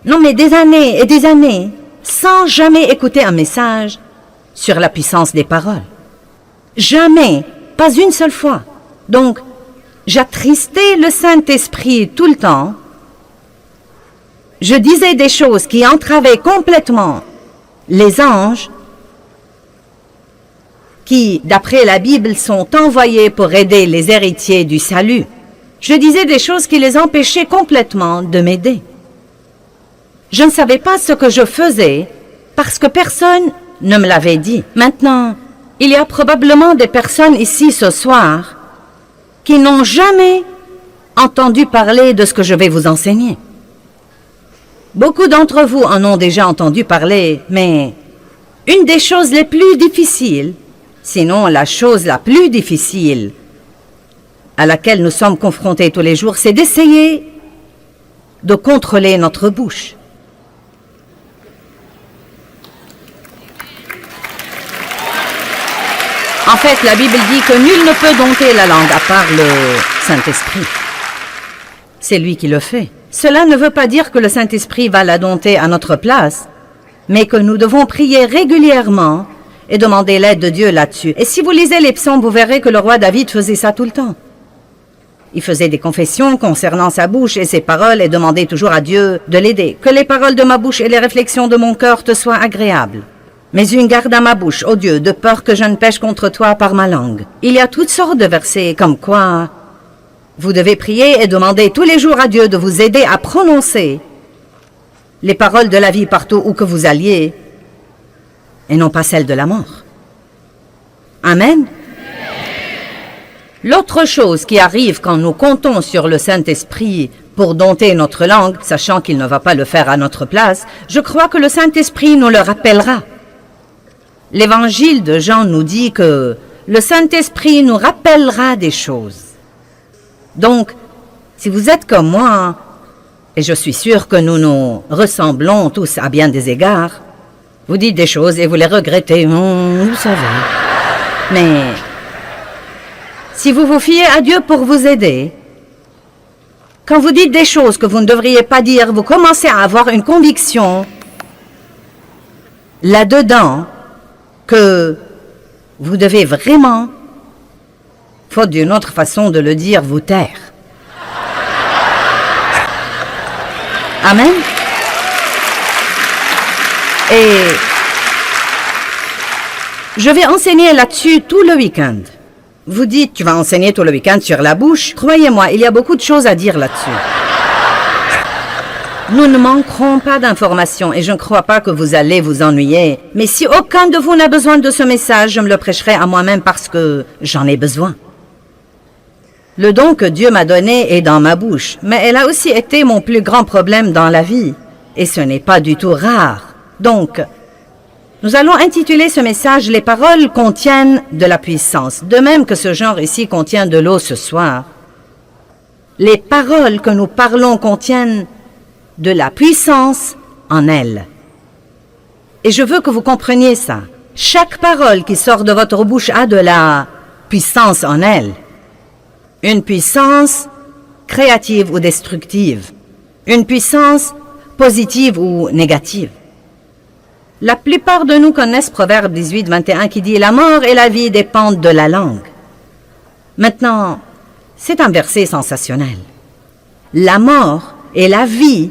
Non, mais des années et des années, sans jamais écouter un message sur la puissance des paroles. Jamais, pas une seule fois. Donc, j'attristais le Saint-Esprit tout le temps. Je disais des choses qui entravaient complètement les anges qui, d'après la Bible, sont envoyés pour aider les héritiers du salut. Je disais des choses qui les empêchaient complètement de m'aider. Je ne savais pas ce que je faisais parce que personne ne me l'avait dit. Maintenant, il y a probablement des personnes ici ce soir qui n'ont jamais entendu parler de ce que je vais vous enseigner. Beaucoup d'entre vous en ont déjà entendu parler, mais une des choses les plus difficiles, sinon la chose la plus difficile à laquelle nous sommes confrontés tous les jours, c'est d'essayer de contrôler notre bouche. En fait, la Bible dit que nul ne peut dompter la langue à part le Saint-Esprit. C'est lui qui le fait. Cela ne veut pas dire que le Saint-Esprit va la dompter à notre place, mais que nous devons prier régulièrement et demander l'aide de Dieu là-dessus. Et si vous lisez les psaumes, vous verrez que le roi David faisait ça tout le temps. Il faisait des confessions concernant sa bouche et ses paroles et demandait toujours à Dieu de l'aider. Que les paroles de ma bouche et les réflexions de mon cœur te soient agréables. Mais une garde à ma bouche, ô Dieu, de peur que je ne pêche contre toi par ma langue. Il y a toutes sortes de versets comme quoi vous devez prier et demander tous les jours à Dieu de vous aider à prononcer les paroles de la vie partout où que vous alliez et non pas celles de la mort. Amen. L'autre chose qui arrive quand nous comptons sur le Saint-Esprit pour dompter notre langue, sachant qu'il ne va pas le faire à notre place, je crois que le Saint-Esprit nous le rappellera. L'Évangile de Jean nous dit que le Saint-Esprit nous rappellera des choses. Donc, si vous êtes comme moi, et je suis sûr que nous nous ressemblons tous à bien des égards, vous dites des choses et vous les regrettez, vous savez. Mais si vous vous fiez à Dieu pour vous aider, quand vous dites des choses que vous ne devriez pas dire, vous commencez à avoir une conviction là-dedans que vous devez vraiment, faute d'une autre façon de le dire, vous taire. Amen. Et je vais enseigner là-dessus tout le week-end. Vous dites, tu vas enseigner tout le week-end sur la bouche. Croyez-moi, il y a beaucoup de choses à dire là-dessus. Nous ne manquerons pas d'informations et je ne crois pas que vous allez vous ennuyer. Mais si aucun de vous n'a besoin de ce message, je me le prêcherai à moi-même parce que j'en ai besoin. Le don que Dieu m'a donné est dans ma bouche, mais elle a aussi été mon plus grand problème dans la vie. Et ce n'est pas du tout rare. Donc, nous allons intituler ce message « Les paroles contiennent de la puissance », de même que ce genre ici contient de l'eau ce soir. Les paroles que nous parlons contiennent de la puissance en elles. Et je veux que vous compreniez ça. Chaque parole qui sort de votre bouche a de la puissance en elle. Une puissance créative ou destructive. Une puissance positive ou négative. La plupart de nous connaissent Proverbe 18, 21 qui dit « La mort et la vie dépendent de la langue ». Maintenant, c'est un verset sensationnel. La mort et la vie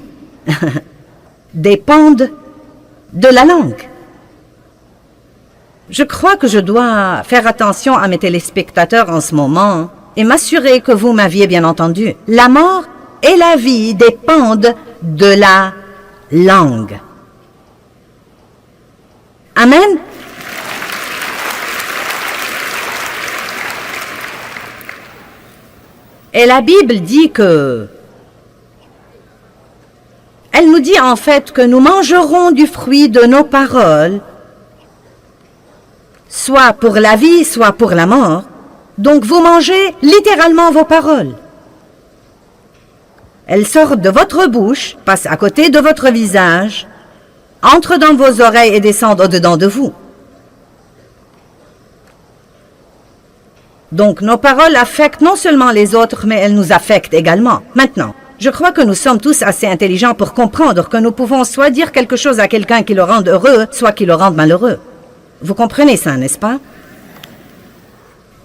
dépendent de la langue. Je crois que je dois faire attention à mes téléspectateurs en ce moment et m'assurer que vous m'aviez bien entendu. La mort et la vie dépendent de la langue. Amen. Et la Bible dit que elle nous dit en fait que nous mangerons du fruit de nos paroles, soit pour la vie, soit pour la mort. Donc vous mangez littéralement vos paroles. Elles sortent de votre bouche, passent à côté de votre visage, entrent dans vos oreilles et descendent au-dedans de vous. Donc nos paroles affectent non seulement les autres, mais elles nous affectent également. Maintenant, Je crois que nous sommes tous assez intelligents pour comprendre que nous pouvons soit dire quelque chose à quelqu'un qui le rende heureux, soit qui le rende malheureux. Vous comprenez ça, n'est-ce pas?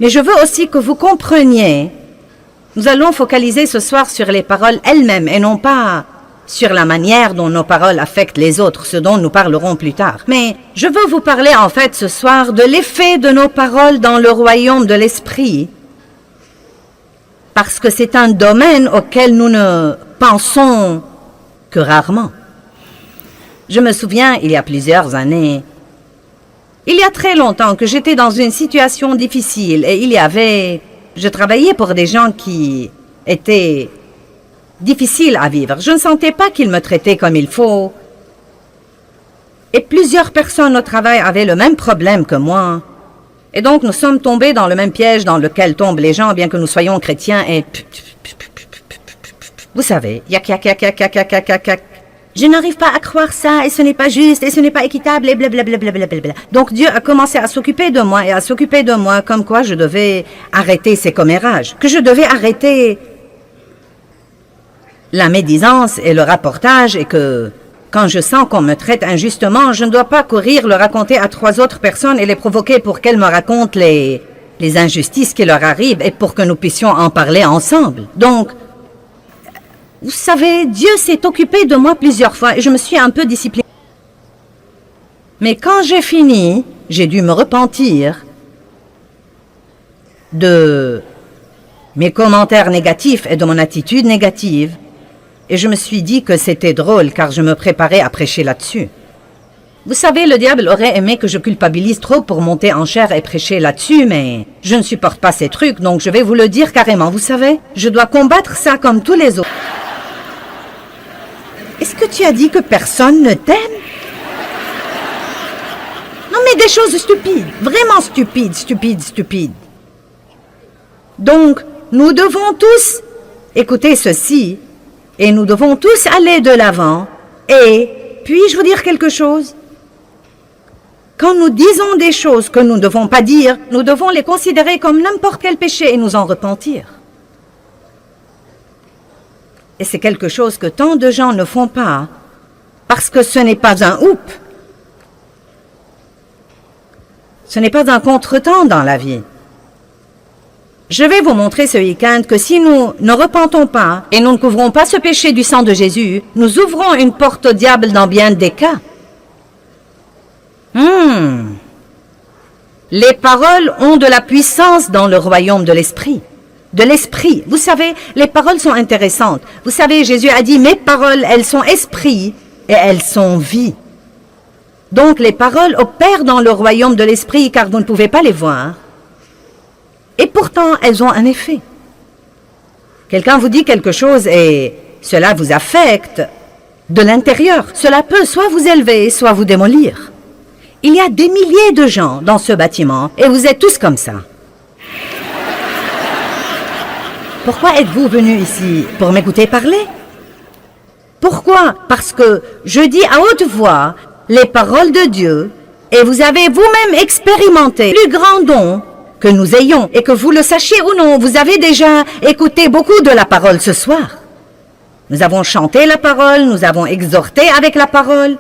Mais je veux aussi que vous compreniez, nous allons focaliser ce soir sur les paroles elles-mêmes et non pas sur la manière dont nos paroles affectent les autres, ce dont nous parlerons plus tard. Mais je veux vous parler en fait ce soir de l'effet de nos paroles dans le royaume de l'esprit, parce que c'est un domaine auquel nous ne pensons que rarement. Je me souviens, il y a plusieurs années, il y a très longtemps que j'étais dans une situation difficile et je travaillais pour des gens qui étaient difficiles à vivre. Je ne sentais pas qu'ils me traitaient comme il faut. Et plusieurs personnes au travail avaient le même problème que moi. Et donc nous sommes tombés dans le même piège dans lequel tombent les gens, bien que nous soyons chrétiens et... Vous savez, yak. Je n'arrive pas à croire ça, et ce n'est pas juste, et ce n'est pas équitable, et blablabla. Donc Dieu a commencé à s'occuper de moi, et à s'occuper de moi, comme quoi je devais arrêter ces commérages, que je devais arrêter la médisance et le rapportage, et que quand je sens qu'on me traite injustement, je ne dois pas courir le raconter à 3 autres personnes et les provoquer pour qu'elles me racontent les injustices qui leur arrivent, et pour que nous puissions en parler ensemble. Donc, vous savez, Dieu s'est occupé de moi plusieurs fois et je me suis un peu disciplinée. Mais quand j'ai fini, j'ai dû me repentir de mes commentaires négatifs et de mon attitude négative. Et je me suis dit que c'était drôle car je me préparais à prêcher là-dessus. Vous savez, le diable aurait aimé que je culpabilise trop pour monter en chair et prêcher là-dessus, mais je ne supporte pas ces trucs, donc je vais vous le dire carrément. Vous savez, je dois combattre ça comme tous les autres. Est-ce que tu as dit que personne ne t'aime? Non, mais des choses stupides, vraiment stupides. Donc, nous devons tous écouter ceci, et nous devons tous aller de l'avant. Et, puis-je vous dire quelque chose? Quand nous disons des choses que nous ne devons pas dire, nous devons les considérer comme n'importe quel péché et nous en repentir. Et c'est quelque chose que tant de gens ne font pas, parce que ce n'est pas un oup. Ce n'est pas un contretemps dans la vie. Je vais vous montrer ce week-end que si nous ne repentons pas et nous ne couvrons pas ce péché du sang de Jésus, nous ouvrons une porte au diable dans bien des cas. Les paroles ont de la puissance dans le royaume de l'esprit. De l'esprit. Vous savez, les paroles sont intéressantes. Vous savez, Jésus a dit, mes paroles, elles sont esprit et elles sont vie. Donc, les paroles opèrent dans le royaume de l'esprit car vous ne pouvez pas les voir. Et pourtant, elles ont un effet. Quelqu'un vous dit quelque chose et cela vous affecte de l'intérieur. Cela peut soit vous élever, soit vous démolir. Il y a des milliers de gens dans ce bâtiment et vous êtes tous comme ça. Pourquoi êtes-vous venus ici? Pour m'écouter parler? Pourquoi? Parce que je dis à haute voix les paroles de Dieu et vous avez vous-même expérimenté le plus grand don que nous ayons. Et que vous le sachiez ou non, vous avez déjà écouté beaucoup de la parole ce soir. Nous avons chanté la parole, nous avons exhorté avec la parole.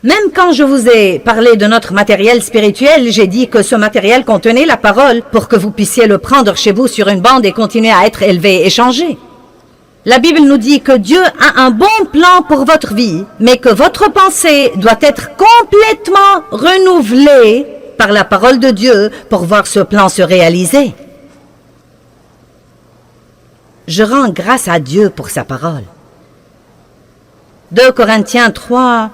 Même quand je vous ai parlé de notre matériel spirituel, j'ai dit que ce matériel contenait la parole pour que vous puissiez le prendre chez vous sur une bande et continuer à être élevé et changé. La Bible nous dit que Dieu a un bon plan pour votre vie, mais que votre pensée doit être complètement renouvelée par la parole de Dieu pour voir ce plan se réaliser. Je rends grâce à Dieu pour sa parole. 2 Corinthiens 3,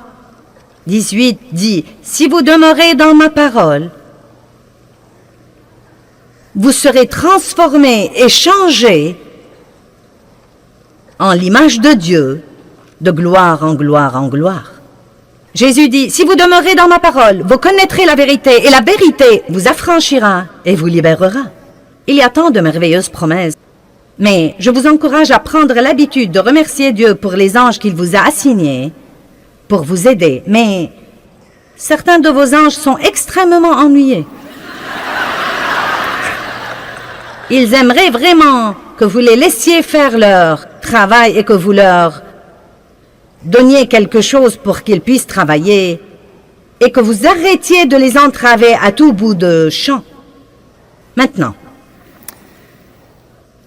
18 dit, « Si vous demeurez dans ma parole, vous serez transformés et changés en l'image de Dieu, de gloire en gloire en gloire. » Jésus dit, « Si vous demeurez dans ma parole, vous connaîtrez la vérité, et la vérité vous affranchira et vous libérera. » Il y a tant de merveilleuses promesses. Mais je vous encourage à prendre l'habitude de remercier Dieu pour les anges qu'il vous a assignés, pour vous aider, mais certains de vos anges sont extrêmement ennuyés. Ils aimeraient vraiment que vous les laissiez faire leur travaillent et que vous leur donniez quelque chose pour qu'ils puissent travailler et que vous arrêtiez de les entraver à tout bout de champ. Maintenant,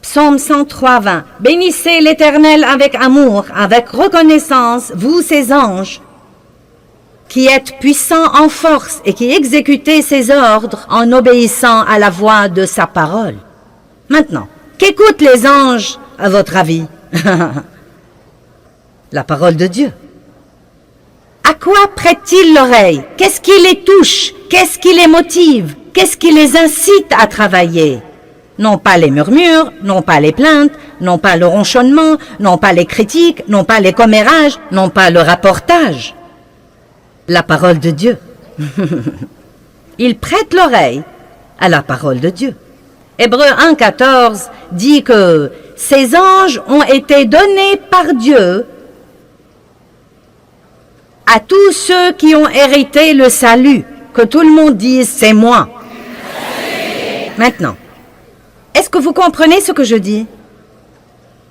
Psaume 103, 20. Bénissez l'Éternel avec amour, avec reconnaissance, vous ses anges, qui êtes puissants en force et qui exécutez ses ordres en obéissant à la voix de sa parole. Maintenant, qu'écoutent les anges, à votre avis? La parole de Dieu. À quoi prêtent-ils l'oreille? Qu'est-ce qui les touche? Qu'est-ce qui les motive? Qu'est-ce qui les incite à travailler? Non pas les murmures, non pas les plaintes, non pas le ronchonnement, non pas les critiques, non pas les commérages, non pas le rapportage. La parole de Dieu. Ils prêtent l'oreille à la parole de Dieu. Hébreux 1,14 dit que ces anges ont été donnés par Dieu à tous ceux qui ont hérité le salut. Que tout le monde dise, c'est moi. Maintenant, est-ce que vous comprenez ce que je dis?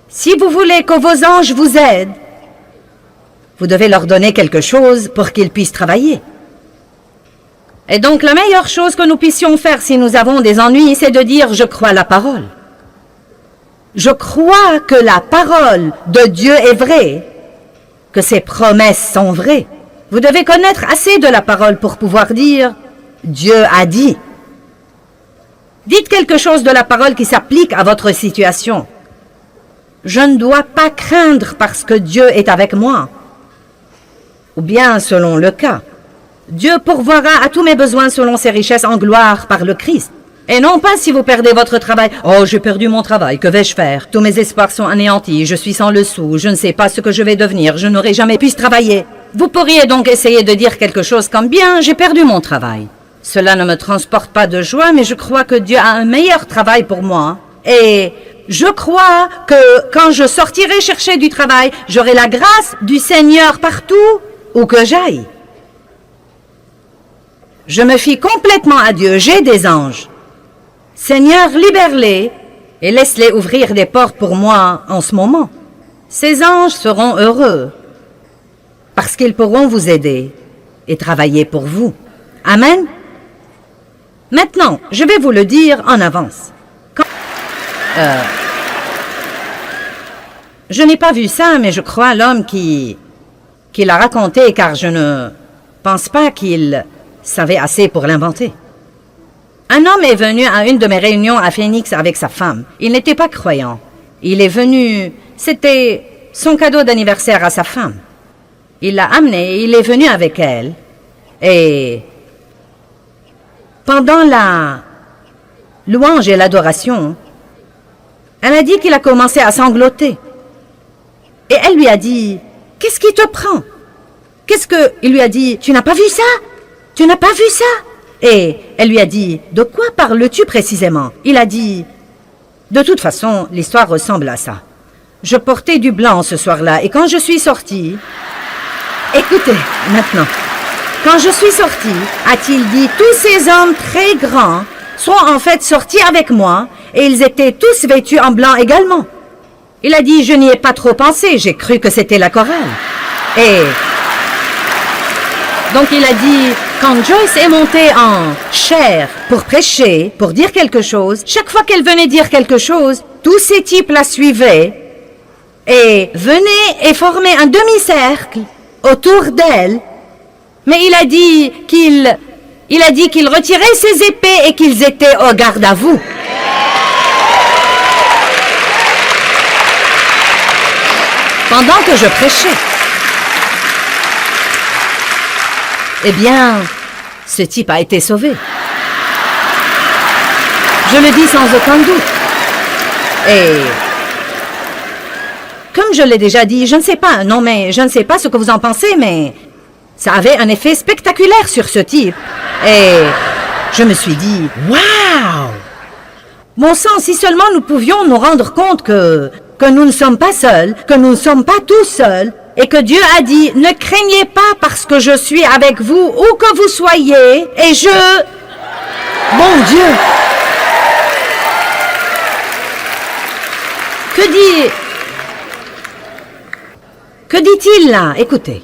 Si vous voulez que vos anges vous aident, vous devez leur donner quelque chose pour qu'ils puissent travailler. Et donc, la meilleure chose que nous puissions faire si nous avons des ennuis, c'est de dire « Je crois la parole ». Je crois que la parole de Dieu est vraie, que ses promesses sont vraies. Vous devez connaître assez de la parole pour pouvoir dire « Dieu a dit ». Dites quelque chose de la parole qui s'applique à votre situation. Je ne dois pas craindre parce que Dieu est avec moi. Ou bien, selon le cas, Dieu pourvoira à tous mes besoins selon ses richesses en gloire par le Christ. Et non pas si vous perdez votre travail. Oh, j'ai perdu mon travail, que vais-je faire? Tous mes espoirs sont anéantis, je suis sans le sou, je ne sais pas ce que je vais devenir, je n'aurai jamais pu travailler. Vous pourriez donc essayer de dire quelque chose comme « Bien, j'ai perdu mon travail ». Cela ne me transporte pas de joie, mais je crois que Dieu a un meilleur travail pour moi. Et je crois que quand je sortirai chercher du travail, j'aurai la grâce du Seigneur partout où que j'aille. Je me fie complètement à Dieu, j'ai des anges. Seigneur, libère-les et laisse-les ouvrir des portes pour moi en ce moment. Ces anges seront heureux parce qu'ils pourront vous aider et travailler pour vous. Amen. Maintenant, je vais vous le dire en avance. Je n'ai pas vu ça, mais je crois l'homme qui l'a raconté, car je ne pense pas qu'il savait assez pour l'inventer. Un homme est venu à une de mes réunions à Phoenix avec sa femme. Il n'était pas croyant. Il est venu, c'était son cadeau d'anniversaire à sa femme. Il l'a amené, il est venu avec elle, et pendant la louange et l'adoration, elle a dit qu'il a commencé à sangloter. Et elle lui a dit, « Qu'est-ce qui te prend? » Il lui a dit, « Tu n'as pas vu ça? Tu n'as pas vu ça? » Et elle lui a dit, « De quoi parles-tu précisément? » Il a dit, « De toute façon, l'histoire ressemble à ça. Je portais du blanc ce soir-là, et quand je suis sortie... » Écoutez, maintenant... Quand je suis sortie, a-t-il dit, tous ces hommes très grands sont en fait sortis avec moi et ils étaient tous vêtus en blanc également. Il a dit, je n'y ai pas trop pensé, j'ai cru que c'était la chorale. Et donc il a dit, quand Joyce est montée en chair pour prêcher, pour dire quelque chose, chaque fois qu'elle venait dire quelque chose, tous ces types la suivaient et venaient et formaient un demi-cercle autour d'elle. Mais il a dit qu'il retirait ses épées et qu'ils étaient au garde à vous. Pendant que je prêchais. Eh bien, ce type a été sauvé. Je le dis sans aucun doute. Et comme je l'ai déjà dit, je ne sais pas, non mais je ne sais pas ce que vous en pensez, mais... ça avait un effet spectaculaire sur ce type. Et je me suis dit, « Waouh ! Bon sang, si seulement nous pouvions nous rendre compte que nous ne sommes pas seuls, que nous ne sommes pas tous seuls, et que Dieu a dit, ne craignez pas parce que je suis avec vous, où que vous soyez, et je... Mon Dieu! Que Que dit-il là? Écoutez.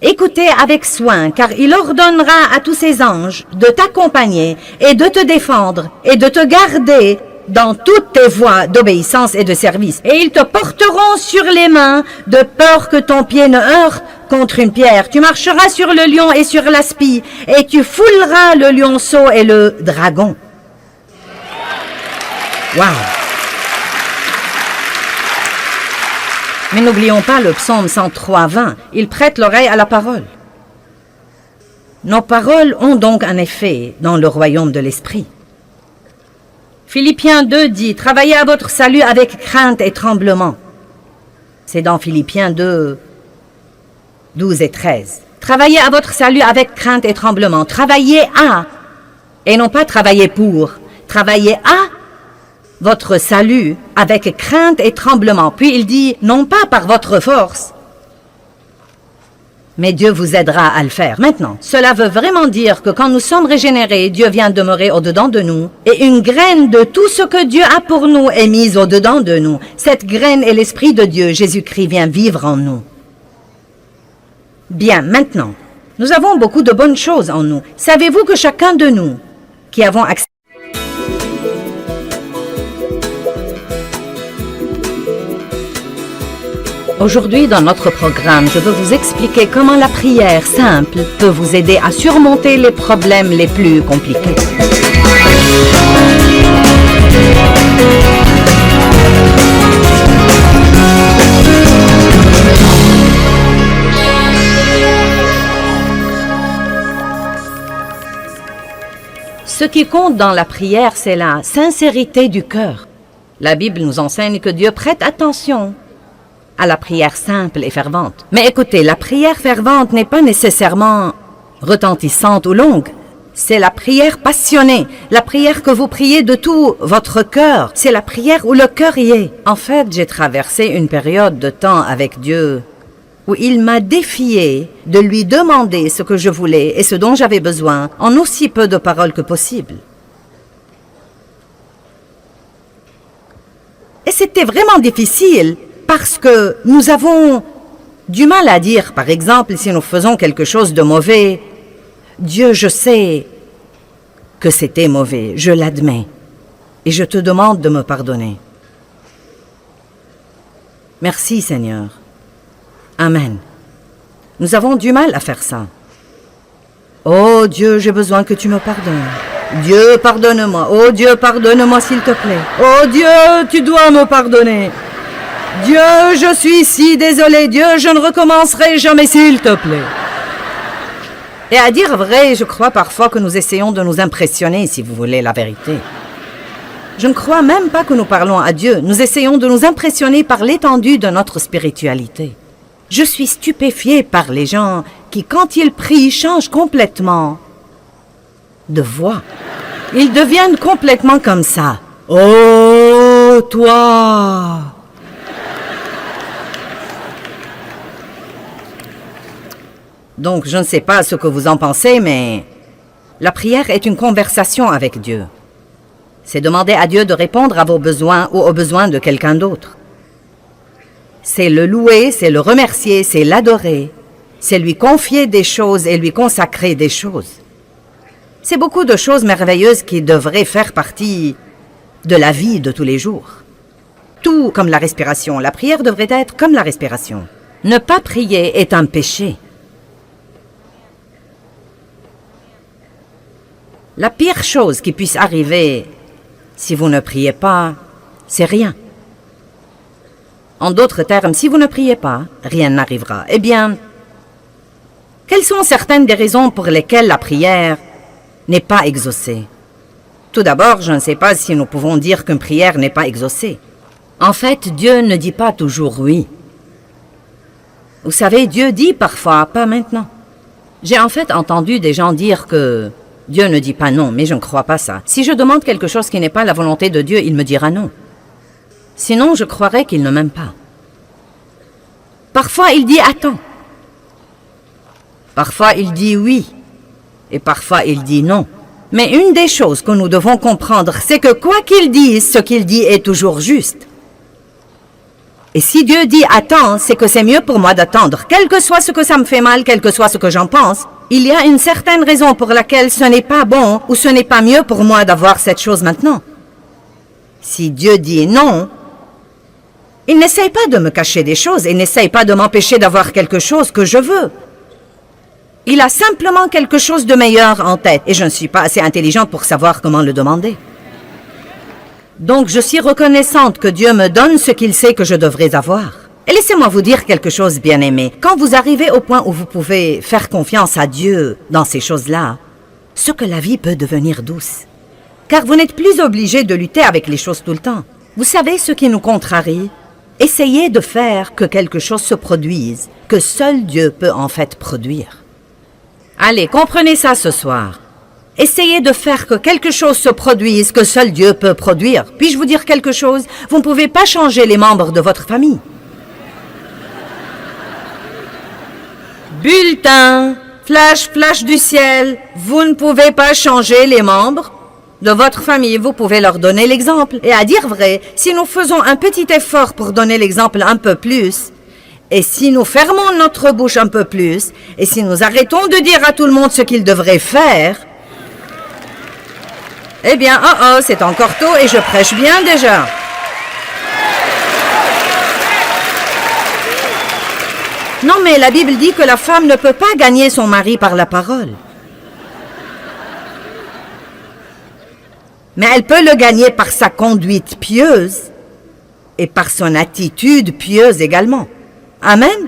Écoutez avec soin, car il ordonnera à tous ses anges de t'accompagner et de te défendre et de te garder dans toutes tes voies d'obéissance et de service. Et ils te porteront sur les mains de peur que ton pied ne heurte contre une pierre. Tu marcheras sur le lion et sur l'aspi et tu fouleras le lionceau et le dragon. Wow! Mais n'oublions pas le psaume 103, 20. Il prête l'oreille à la parole. Nos paroles ont donc un effet dans le royaume de l'esprit. Philippiens 2 dit, travaillez à votre salut avec crainte et tremblement. C'est dans Philippiens 2, 12 et 13. Travaillez à votre salut avec crainte et tremblement. Travaillez à, et non pas travailler pour. Travaillez à votre salut avec crainte et tremblement. Puis il dit, non pas par votre force, mais Dieu vous aidera à le faire. Maintenant, cela veut vraiment dire que quand nous sommes régénérés, Dieu vient demeurer au-dedans de nous, et une graine de tout ce que Dieu a pour nous est mise au-dedans de nous. Cette graine est l'Esprit de Dieu. Jésus-Christ vient vivre en nous. Bien, maintenant, nous avons beaucoup de bonnes choses en nous. Savez-vous que chacun de nous qui avons accès Aujourd'hui, dans notre programme, je veux vous expliquer comment la prière simple peut vous aider à surmonter les problèmes les plus compliqués. Ce qui compte dans la prière, c'est la sincérité du cœur. La Bible nous enseigne que Dieu prête attention à la prière simple et fervente. Mais écoutez, la prière fervente n'est pas nécessairement retentissante ou longue. C'est la prière passionnée, la prière que vous priez de tout votre cœur. C'est la prière où le cœur y est. En fait, j'ai traversé une période de temps avec Dieu où il m'a défié de lui demander ce que je voulais et ce dont j'avais besoin en aussi peu de paroles que possible. Et c'était vraiment difficile parce que nous avons du mal à dire, par exemple, si nous faisons quelque chose de mauvais, « Dieu, je sais que c'était mauvais, je l'admets, et je te demande de me pardonner. » Merci, Seigneur. Amen. Nous avons du mal à faire ça. « Oh Dieu, j'ai besoin que tu me pardonnes. Dieu, pardonne-moi. Oh Dieu, pardonne-moi s'il te plaît. Oh Dieu, tu dois me pardonner. Dieu, je suis si désolé. Dieu, je ne recommencerai jamais, s'il te plaît. » Et à dire vrai, je crois parfois que nous essayons de nous impressionner, si vous voulez la vérité. Je ne crois même pas que nous parlons à Dieu. Nous essayons de nous impressionner par l'étendue de notre spiritualité. Je suis stupéfiée par les gens qui, quand ils prient, changent complètement de voix. Ils deviennent complètement comme ça. « Oh, toi !» Donc, je ne sais pas ce que vous en pensez, mais la prière est une conversation avec Dieu. C'est demander à Dieu de répondre à vos besoins ou aux besoins de quelqu'un d'autre. C'est le louer, c'est le remercier, c'est l'adorer. C'est lui confier des choses et lui consacrer des choses. C'est beaucoup de choses merveilleuses qui devraient faire partie de la vie de tous les jours. Tout comme la respiration. La prière devrait être comme la respiration. Ne pas prier est un péché. La pire chose qui puisse arriver si vous ne priez pas, c'est rien. En d'autres termes, si vous ne priez pas, rien n'arrivera. Eh bien, quelles sont certaines des raisons pour lesquelles la prière n'est pas exaucée? Tout d'abord, je ne sais pas si nous pouvons dire qu'une prière n'est pas exaucée. En fait, Dieu ne dit pas toujours oui. Vous savez, Dieu dit parfois, pas maintenant. J'ai en fait entendu des gens dire que Dieu ne dit pas non, mais je ne crois pas ça. Si je demande quelque chose qui n'est pas la volonté de Dieu, il me dira non. Sinon, je croirais qu'il ne m'aime pas. Parfois, il dit attends. Parfois, il dit oui. Et parfois, il dit non. Mais une des choses que nous devons comprendre, c'est que quoi qu'il dise, ce qu'il dit est toujours juste. Et si Dieu dit « attends », c'est que c'est mieux pour moi d'attendre. Quel que soit ce que ça me fait mal, quel que soit ce que j'en pense, il y a une certaine raison pour laquelle ce n'est pas bon ou ce n'est pas mieux pour moi d'avoir cette chose maintenant. Si Dieu dit non, il n'essaye pas de me cacher des choses, il n'essaye pas de m'empêcher d'avoir quelque chose que je veux. Il a simplement quelque chose de meilleur en tête et je ne suis pas assez intelligente pour savoir comment le demander. Donc je suis reconnaissante que Dieu me donne ce qu'il sait que je devrais avoir. Et laissez-moi vous dire quelque chose, bien-aimé. Quand vous arrivez au point où vous pouvez faire confiance à Dieu dans ces choses-là, ce que la vie peut devenir douce. Car vous n'êtes plus obligé de lutter avec les choses tout le temps. Vous savez ce qui nous contrarie? Essayez de faire que quelque chose se produise, que seul Dieu peut en fait produire. Allez, comprenez ça ce soir. Essayez de faire que quelque chose se produise que seul Dieu peut produire. Puis-je vous dire quelque chose? Vous ne pouvez pas changer les membres de votre famille. Bulletin, flash, flash du ciel. Vous ne pouvez pas changer les membres de votre famille. Vous pouvez leur donner l'exemple. Et à dire vrai, si nous faisons un petit effort pour donner l'exemple un peu plus, et si nous fermons notre bouche un peu plus, et si nous arrêtons de dire à tout le monde ce qu'ils devraient faire, eh bien, c'est encore tôt et je prêche bien déjà. Non, mais la Bible dit que la femme ne peut pas gagner son mari par la parole. Mais elle peut le gagner par sa conduite pieuse et par son attitude pieuse également. Amen.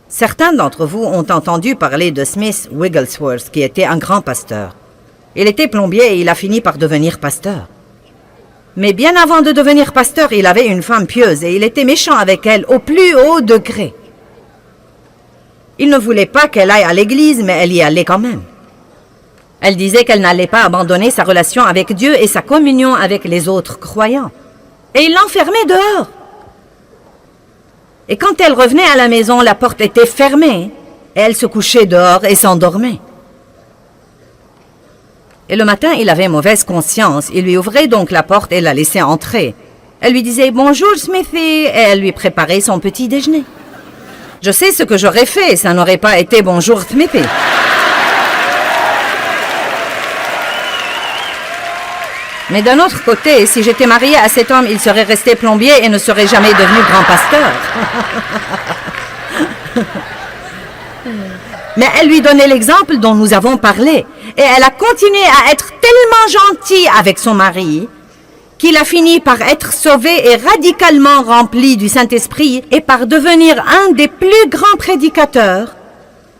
Certains d'entre vous ont entendu parler de Smith Wigglesworth, qui était un grand pasteur. Il était plombier et il a fini par devenir pasteur. Mais bien avant de devenir pasteur, il avait une femme pieuse et il était méchant avec elle au plus haut degré. Il ne voulait pas qu'elle aille à l'église, mais elle y allait quand même. Elle disait qu'elle n'allait pas abandonner sa relation avec Dieu et sa communion avec les autres croyants. Et il l'enfermait dehors. Et quand elle revenait à la maison, la porte était fermée et elle se couchait dehors et s'endormait. Et le matin, il avait mauvaise conscience. Il lui ouvrait donc la porte et la laissait entrer. Elle lui disait « Bonjour, Smithy » et elle lui préparait son petit déjeuner. Je sais ce que j'aurais fait, ça n'aurait pas été « Bonjour, Smithy ». Mais d'un autre côté, si j'étais mariée à cet homme, il serait resté plombier et ne serait jamais devenu grand pasteur. Mais elle lui donnait l'exemple dont nous avons parlé. Et elle a continué à être tellement gentille avec son mari qu'il a fini par être sauvé et radicalement rempli du Saint-Esprit et par devenir un des plus grands prédicateurs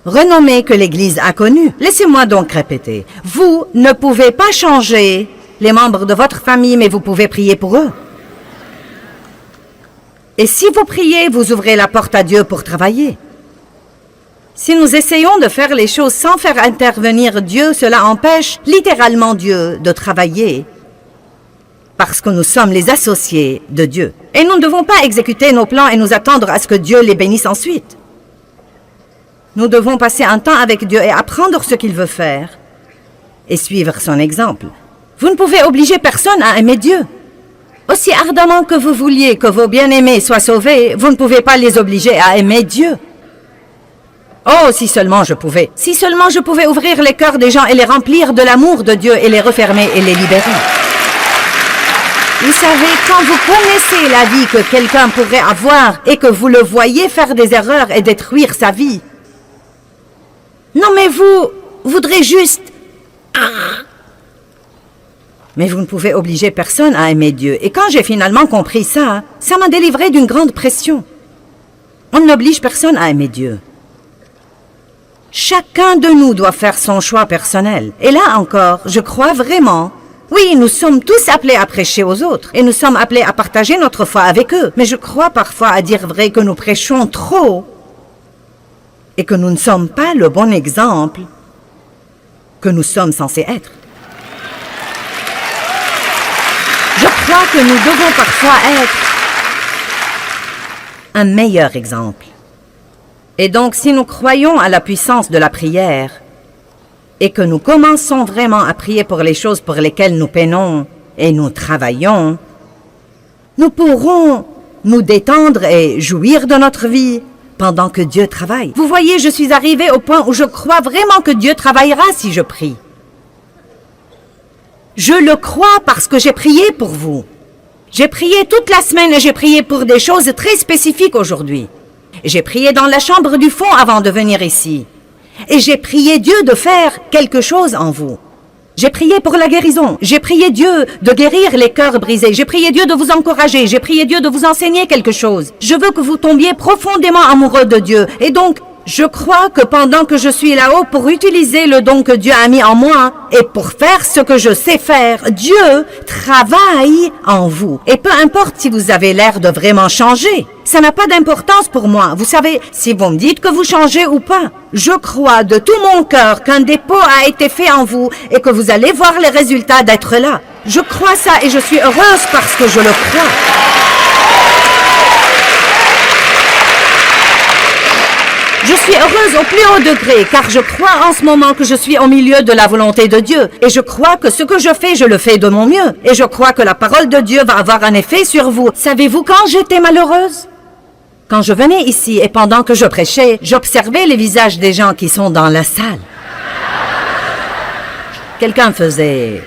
renommés que l'Église a connus. Laissez-moi donc répéter. Vous ne pouvez pas changer les membres de votre famille, mais vous pouvez prier pour eux. Et si vous priez, vous ouvrez la porte à Dieu pour travailler. Si nous essayons de faire les choses sans faire intervenir Dieu, cela empêche littéralement Dieu de travailler parce que nous sommes les associés de Dieu. Et nous ne devons pas exécuter nos plans et nous attendre à ce que Dieu les bénisse ensuite. Nous devons passer un temps avec Dieu et apprendre ce qu'il veut faire et suivre son exemple. Vous ne pouvez obliger personne à aimer Dieu. Aussi ardemment que vous vouliez que vos bien-aimés soient sauvés, vous ne pouvez pas les obliger à aimer Dieu. Oh, si seulement je pouvais. Si seulement je pouvais ouvrir les cœurs des gens et les remplir de l'amour de Dieu et les refermer et les libérer. Vous savez, quand vous connaissez la vie que quelqu'un pourrait avoir et que vous le voyez faire des erreurs et détruire sa vie, non mais vous voudrez juste... Mais vous ne pouvez obliger personne à aimer Dieu. Et quand j'ai finalement compris ça, ça m'a délivré d'une grande pression. On n'oblige personne à aimer Dieu. Chacun de nous doit faire son choix personnel. Et là encore, je crois vraiment, oui, nous sommes tous appelés à prêcher aux autres, et nous sommes appelés à partager notre foi avec eux. Mais je crois parfois, à dire vrai, que nous prêchons trop, et que nous ne sommes pas le bon exemple que nous sommes censés être. Je crois que nous devons parfois être un meilleur exemple. Et donc, si nous croyons à la puissance de la prière et que nous commençons vraiment à prier pour les choses pour lesquelles nous peinons et nous travaillons, nous pourrons nous détendre et jouir de notre vie pendant que Dieu travaille. Vous voyez, je suis arrivée au point où je crois vraiment que Dieu travaillera si je prie. Je le crois parce que j'ai prié pour vous. J'ai prié toute la semaine et j'ai prié pour des choses très spécifiques aujourd'hui. J'ai prié dans la chambre du fond avant de venir ici. Et j'ai prié Dieu de faire quelque chose en vous. J'ai prié pour la guérison. J'ai prié Dieu de guérir les cœurs brisés. J'ai prié Dieu de vous encourager. J'ai prié Dieu de vous enseigner quelque chose. Je veux que vous tombiez profondément amoureux de Dieu. Et donc, je crois que pendant que je suis là-haut pour utiliser le don que Dieu a mis en moi et pour faire ce que je sais faire, Dieu travaille en vous. Et peu importe si vous avez l'air de vraiment changer, ça n'a pas d'importance pour moi. Vous savez, si vous me dites que vous changez ou pas, je crois de tout mon cœur qu'un dépôt a été fait en vous et que vous allez voir les résultats d'être là. Je crois ça et je suis heureuse parce que je le crois. Je suis heureuse au plus haut degré, car je crois en ce moment que je suis au milieu de la volonté de Dieu. Et je crois que ce que je le fais de mon mieux. Et je crois que la parole de Dieu va avoir un effet sur vous. Savez-vous quand j'étais malheureuse? Quand je venais ici et pendant que je prêchais, j'observais les visages des gens qui sont dans la salle. Quelqu'un faisait...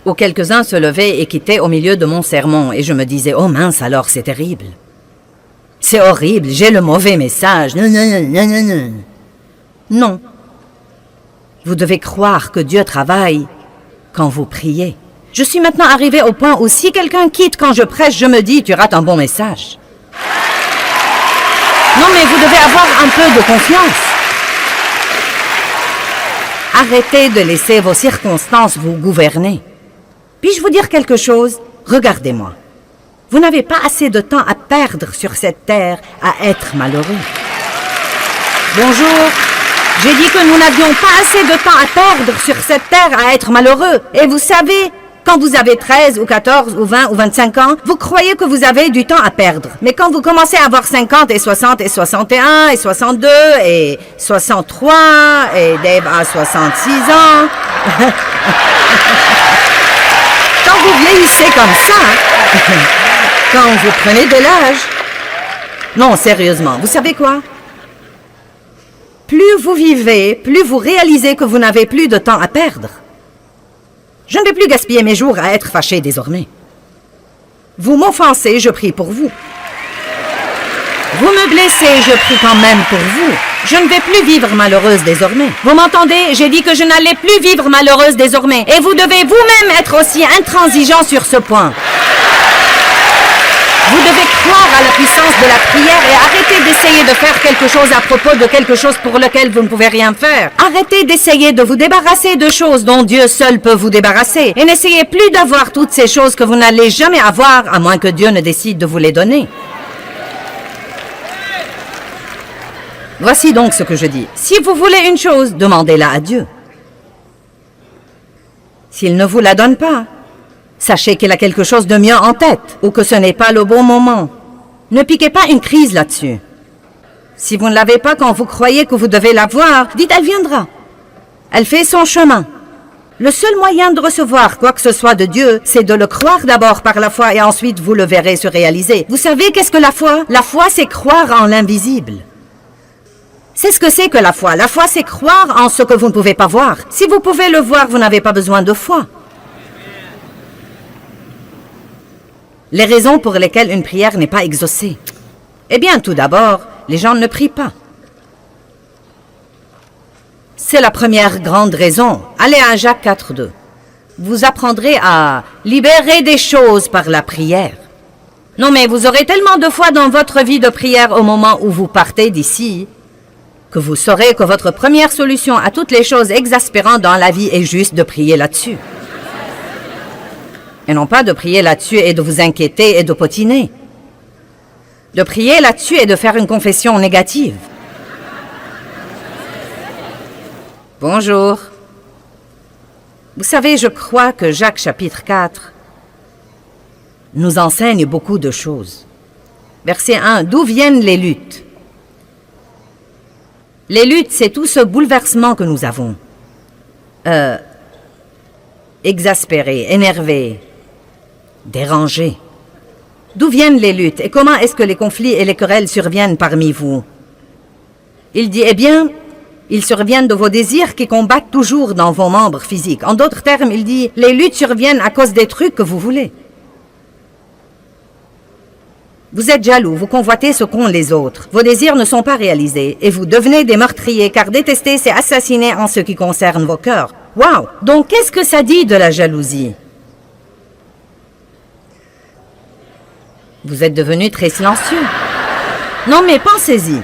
Ou quelques-uns se levaient et quittaient au milieu de mon sermon, et je me disais, oh mince alors, c'est terrible. C'est horrible, j'ai le mauvais message. Non. Vous devez croire que Dieu travaille quand vous priez. Je suis maintenant arrivée au point où si quelqu'un quitte quand je prêche, je me dis, tu rates un bon message. Non, mais vous devez avoir un peu de confiance. Arrêtez de laisser vos circonstances vous gouverner. Puis-je vous dire quelque chose? Regardez-moi. Vous n'avez pas assez de temps à perdre sur cette terre à être malheureux. Bonjour. J'ai dit que nous n'avions pas assez de temps à perdre sur cette terre à être malheureux. Et vous savez, quand vous avez 13 ou 14 ou 20 ou 25 ans, vous croyez que vous avez du temps à perdre. Mais quand vous commencez à avoir 50 et 60 et 61 et 62 et 63 et Dave a 66 ans... Quand vous vieillissez comme ça, quand vous prenez de l'âge... Non, sérieusement, vous savez quoi? Plus vous vivez, plus vous réalisez que vous n'avez plus de temps à perdre. Je ne vais plus gaspiller mes jours à être fâché désormais. Vous m'offensez, je prie pour vous. Vous me blessez, je prie quand même pour vous. Je ne vais plus vivre malheureuse désormais. Vous m'entendez? J'ai dit que je n'allais plus vivre malheureuse désormais. Et vous devez vous-même être aussi intransigeant sur ce point. Vous devez croire à la puissance de la prière et arrêter d'essayer de faire quelque chose à propos de quelque chose pour lequel vous ne pouvez rien faire. Arrêtez d'essayer de vous débarrasser de choses dont Dieu seul peut vous débarrasser. Et n'essayez plus d'avoir toutes ces choses que vous n'allez jamais avoir, à moins que Dieu ne décide de vous les donner. Voici donc ce que je dis. Si vous voulez une chose, demandez-la à Dieu. S'il ne vous la donne pas, sachez qu'il a quelque chose de mieux en tête, ou que ce n'est pas le bon moment. Ne piquez pas une crise là-dessus. Si vous ne l'avez pas quand vous croyez que vous devez l'avoir, dites « elle viendra ». Elle fait son chemin. Le seul moyen de recevoir quoi que ce soit de Dieu, c'est de le croire d'abord par la foi et ensuite vous le verrez se réaliser. Vous savez qu'est-ce que la foi? La foi, c'est croire en l'invisible. C'est ce que c'est que la foi. La foi, c'est croire en ce que vous ne pouvez pas voir. Si vous pouvez le voir, vous n'avez pas besoin de foi. Les raisons pour lesquelles une prière n'est pas exaucée. Eh bien, tout d'abord, les gens ne prient pas. C'est la première grande raison. Allez à Jacques 4:2. Vous apprendrez à libérer des choses par la prière. Non, mais vous aurez tellement de foi dans votre vie de prière au moment où vous partez d'ici que vous saurez que votre première solution à toutes les choses exaspérantes dans la vie est juste de prier là-dessus. Et non pas de prier là-dessus et de vous inquiéter et de potiner. De prier là-dessus et de faire une confession négative. Bonjour. Vous savez, je crois que Jacques chapitre 4 nous enseigne beaucoup de choses. Verset 1, d'où viennent les luttes? Les luttes, c'est tout ce bouleversement que nous avons. Exaspéré, énervé, dérangé. D'où viennent les luttes et comment est-ce que les conflits et les querelles surviennent parmi vous? Il dit, eh bien, ils surviennent de vos désirs qui combattent toujours dans vos membres physiques. En d'autres termes, il dit, les luttes surviennent à cause des trucs que vous voulez. Vous êtes jaloux, vous convoitez ce qu'ont les autres. Vos désirs ne sont pas réalisés et vous devenez des meurtriers car détester, c'est assassiner en ce qui concerne vos cœurs. Wow! Donc, qu'est-ce que ça dit de la jalousie? Vous êtes devenu très silencieux. Non, mais pensez-y.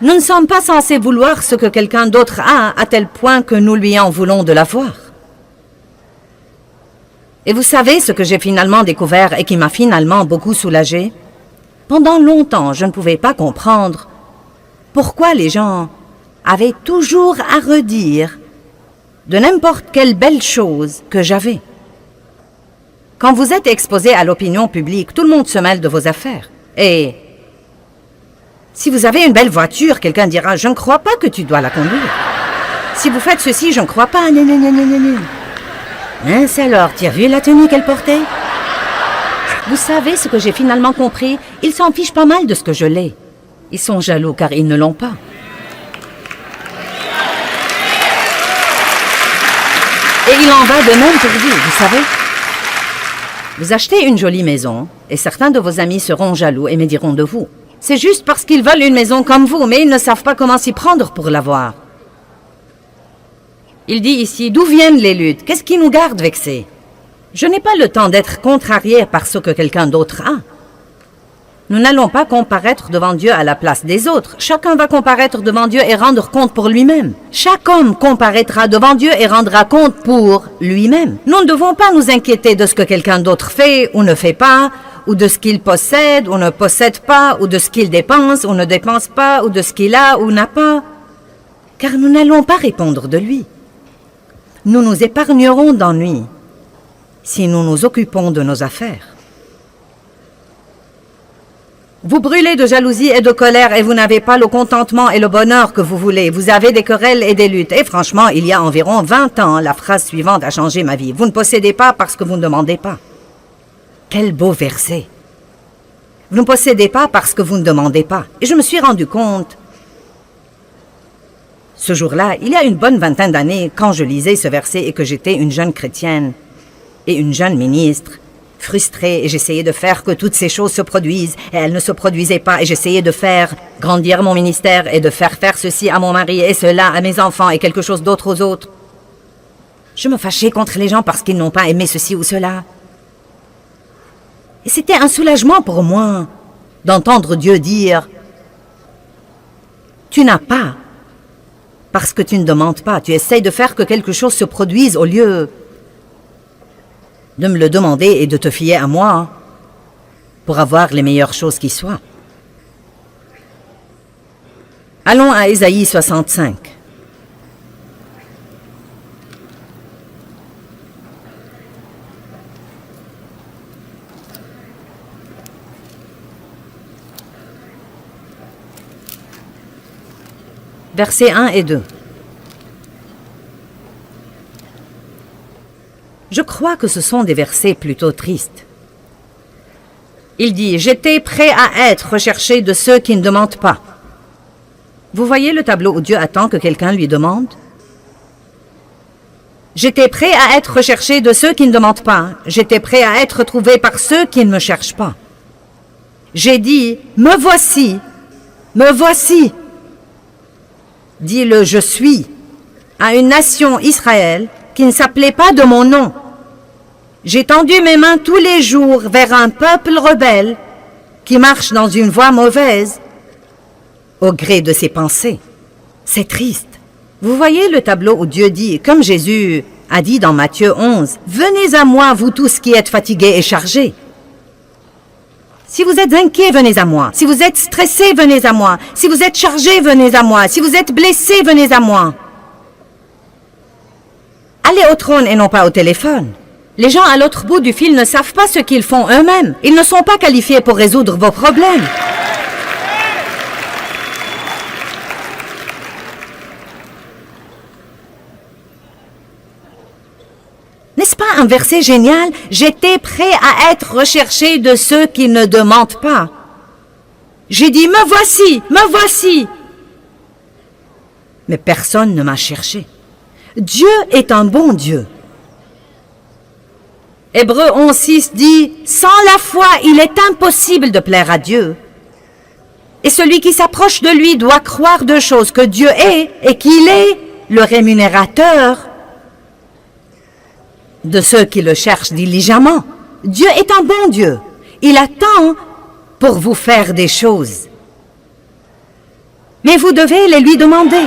Nous ne sommes pas censés vouloir ce que quelqu'un d'autre a à tel point que nous lui en voulons de l'avoir. Et vous savez ce que j'ai finalement découvert et qui m'a finalement beaucoup soulagée? Pendant longtemps, je ne pouvais pas comprendre pourquoi les gens avaient toujours à redire de n'importe quelle belle chose que j'avais. Quand vous êtes exposé à l'opinion publique, tout le monde se mêle de vos affaires. Et si vous avez une belle voiture, quelqu'un dira « Je ne crois pas que tu dois la conduire. » Si vous faites ceci, je ne crois pas. Mince alors, tu as vu la tenue qu'elle portait? Vous savez ce que j'ai finalement compris? Ils s'en fichent pas mal de ce que je l'ai. Ils sont jaloux car ils ne l'ont pas. Et il en va de même pour vous, vous savez? Vous achetez une jolie maison et certains de vos amis seront jaloux et me diront de vous. C'est juste parce qu'ils veulent une maison comme vous, mais ils ne savent pas comment s'y prendre pour l'avoir. Il dit ici, d'où viennent les luttes? Qu'est-ce qui nous garde vexés? Je n'ai pas le temps d'être contrarié par ce que quelqu'un d'autre a. Nous n'allons pas comparaître devant Dieu à la place des autres. Chacun va comparaître devant Dieu et rendre compte pour lui-même. Chaque homme comparaîtra devant Dieu et rendra compte pour lui-même. Nous ne devons pas nous inquiéter de ce que quelqu'un d'autre fait ou ne fait pas, ou de ce qu'il possède ou ne possède pas, ou de ce qu'il dépense ou ne dépense pas, ou de ce qu'il a ou n'a pas. Car nous n'allons pas répondre de lui. Nous nous épargnerons d'ennui si nous nous occupons de nos affaires. Vous brûlez de jalousie et de colère et vous n'avez pas le contentement et le bonheur que vous voulez. Vous avez des querelles et des luttes. Et franchement, il y a environ 20 ans, la phrase suivante a changé ma vie. Vous ne possédez pas parce que vous ne demandez pas. Quel beau verset. Vous ne possédez pas parce que vous ne demandez pas. Et je me suis rendu compte, ce jour-là, il y a une bonne vingtaine d'années, quand je lisais ce verset et que j'étais une jeune chrétienne et une jeune ministre, frustrée, et j'essayais de faire que toutes ces choses se produisent, et elles ne se produisaient pas, et j'essayais de faire grandir mon ministère, et de faire ceci à mon mari, et cela à mes enfants, et quelque chose d'autre aux autres. Je me fâchais contre les gens parce qu'ils n'ont pas aimé ceci ou cela. Et c'était un soulagement pour moi d'entendre Dieu dire « Tu n'as pas, parce que tu ne demandes pas, tu essayes de faire que quelque chose se produise au lieu de me le demander et de te fier à moi pour avoir les meilleures choses qui soient. » Allons à Ésaïe 65. Versets 1 et 2. Je crois que ce sont des versets plutôt tristes. Il dit « J'étais prêt à être recherché de ceux qui ne demandent pas. » Vous voyez le tableau où Dieu attend que quelqu'un lui demande? J'étais prêt à être recherché de ceux qui ne demandent pas. J'étais prêt à être trouvé par ceux qui ne me cherchent pas. J'ai dit « Me voici, me voici. » Dit le « Je suis » à une nation Israël qui ne s'appelait pas de mon nom. J'ai tendu mes mains tous les jours vers un peuple rebelle qui marche dans une voie mauvaise au gré de ses pensées. C'est triste. Vous voyez le tableau où Dieu dit, comme Jésus a dit dans Matthieu 11, « Venez à moi, vous tous qui êtes fatigués et chargés. » Si vous êtes inquiets, venez à moi. Si vous êtes stressés, venez à moi. Si vous êtes chargés, venez à moi. Si vous êtes blessés, venez à moi. Allez au trône et non pas au téléphone. Les gens à l'autre bout du fil ne savent pas ce qu'ils font eux-mêmes. Ils ne sont pas qualifiés pour résoudre vos problèmes. N'est-ce pas un verset génial? J'étais prêt à être recherché de ceux qui ne demandent pas. J'ai dit, me voici, me voici. Mais personne ne m'a cherché. Dieu est un bon Dieu. Hébreux 11:6 dit, sans la foi, il est impossible de plaire à Dieu. Et celui qui s'approche de lui doit croire deux choses, que Dieu est et qu'il est le rémunérateur de ceux qui le cherchent diligemment. Dieu est un bon Dieu. Il attend pour vous faire des choses. Mais vous devez les lui demander.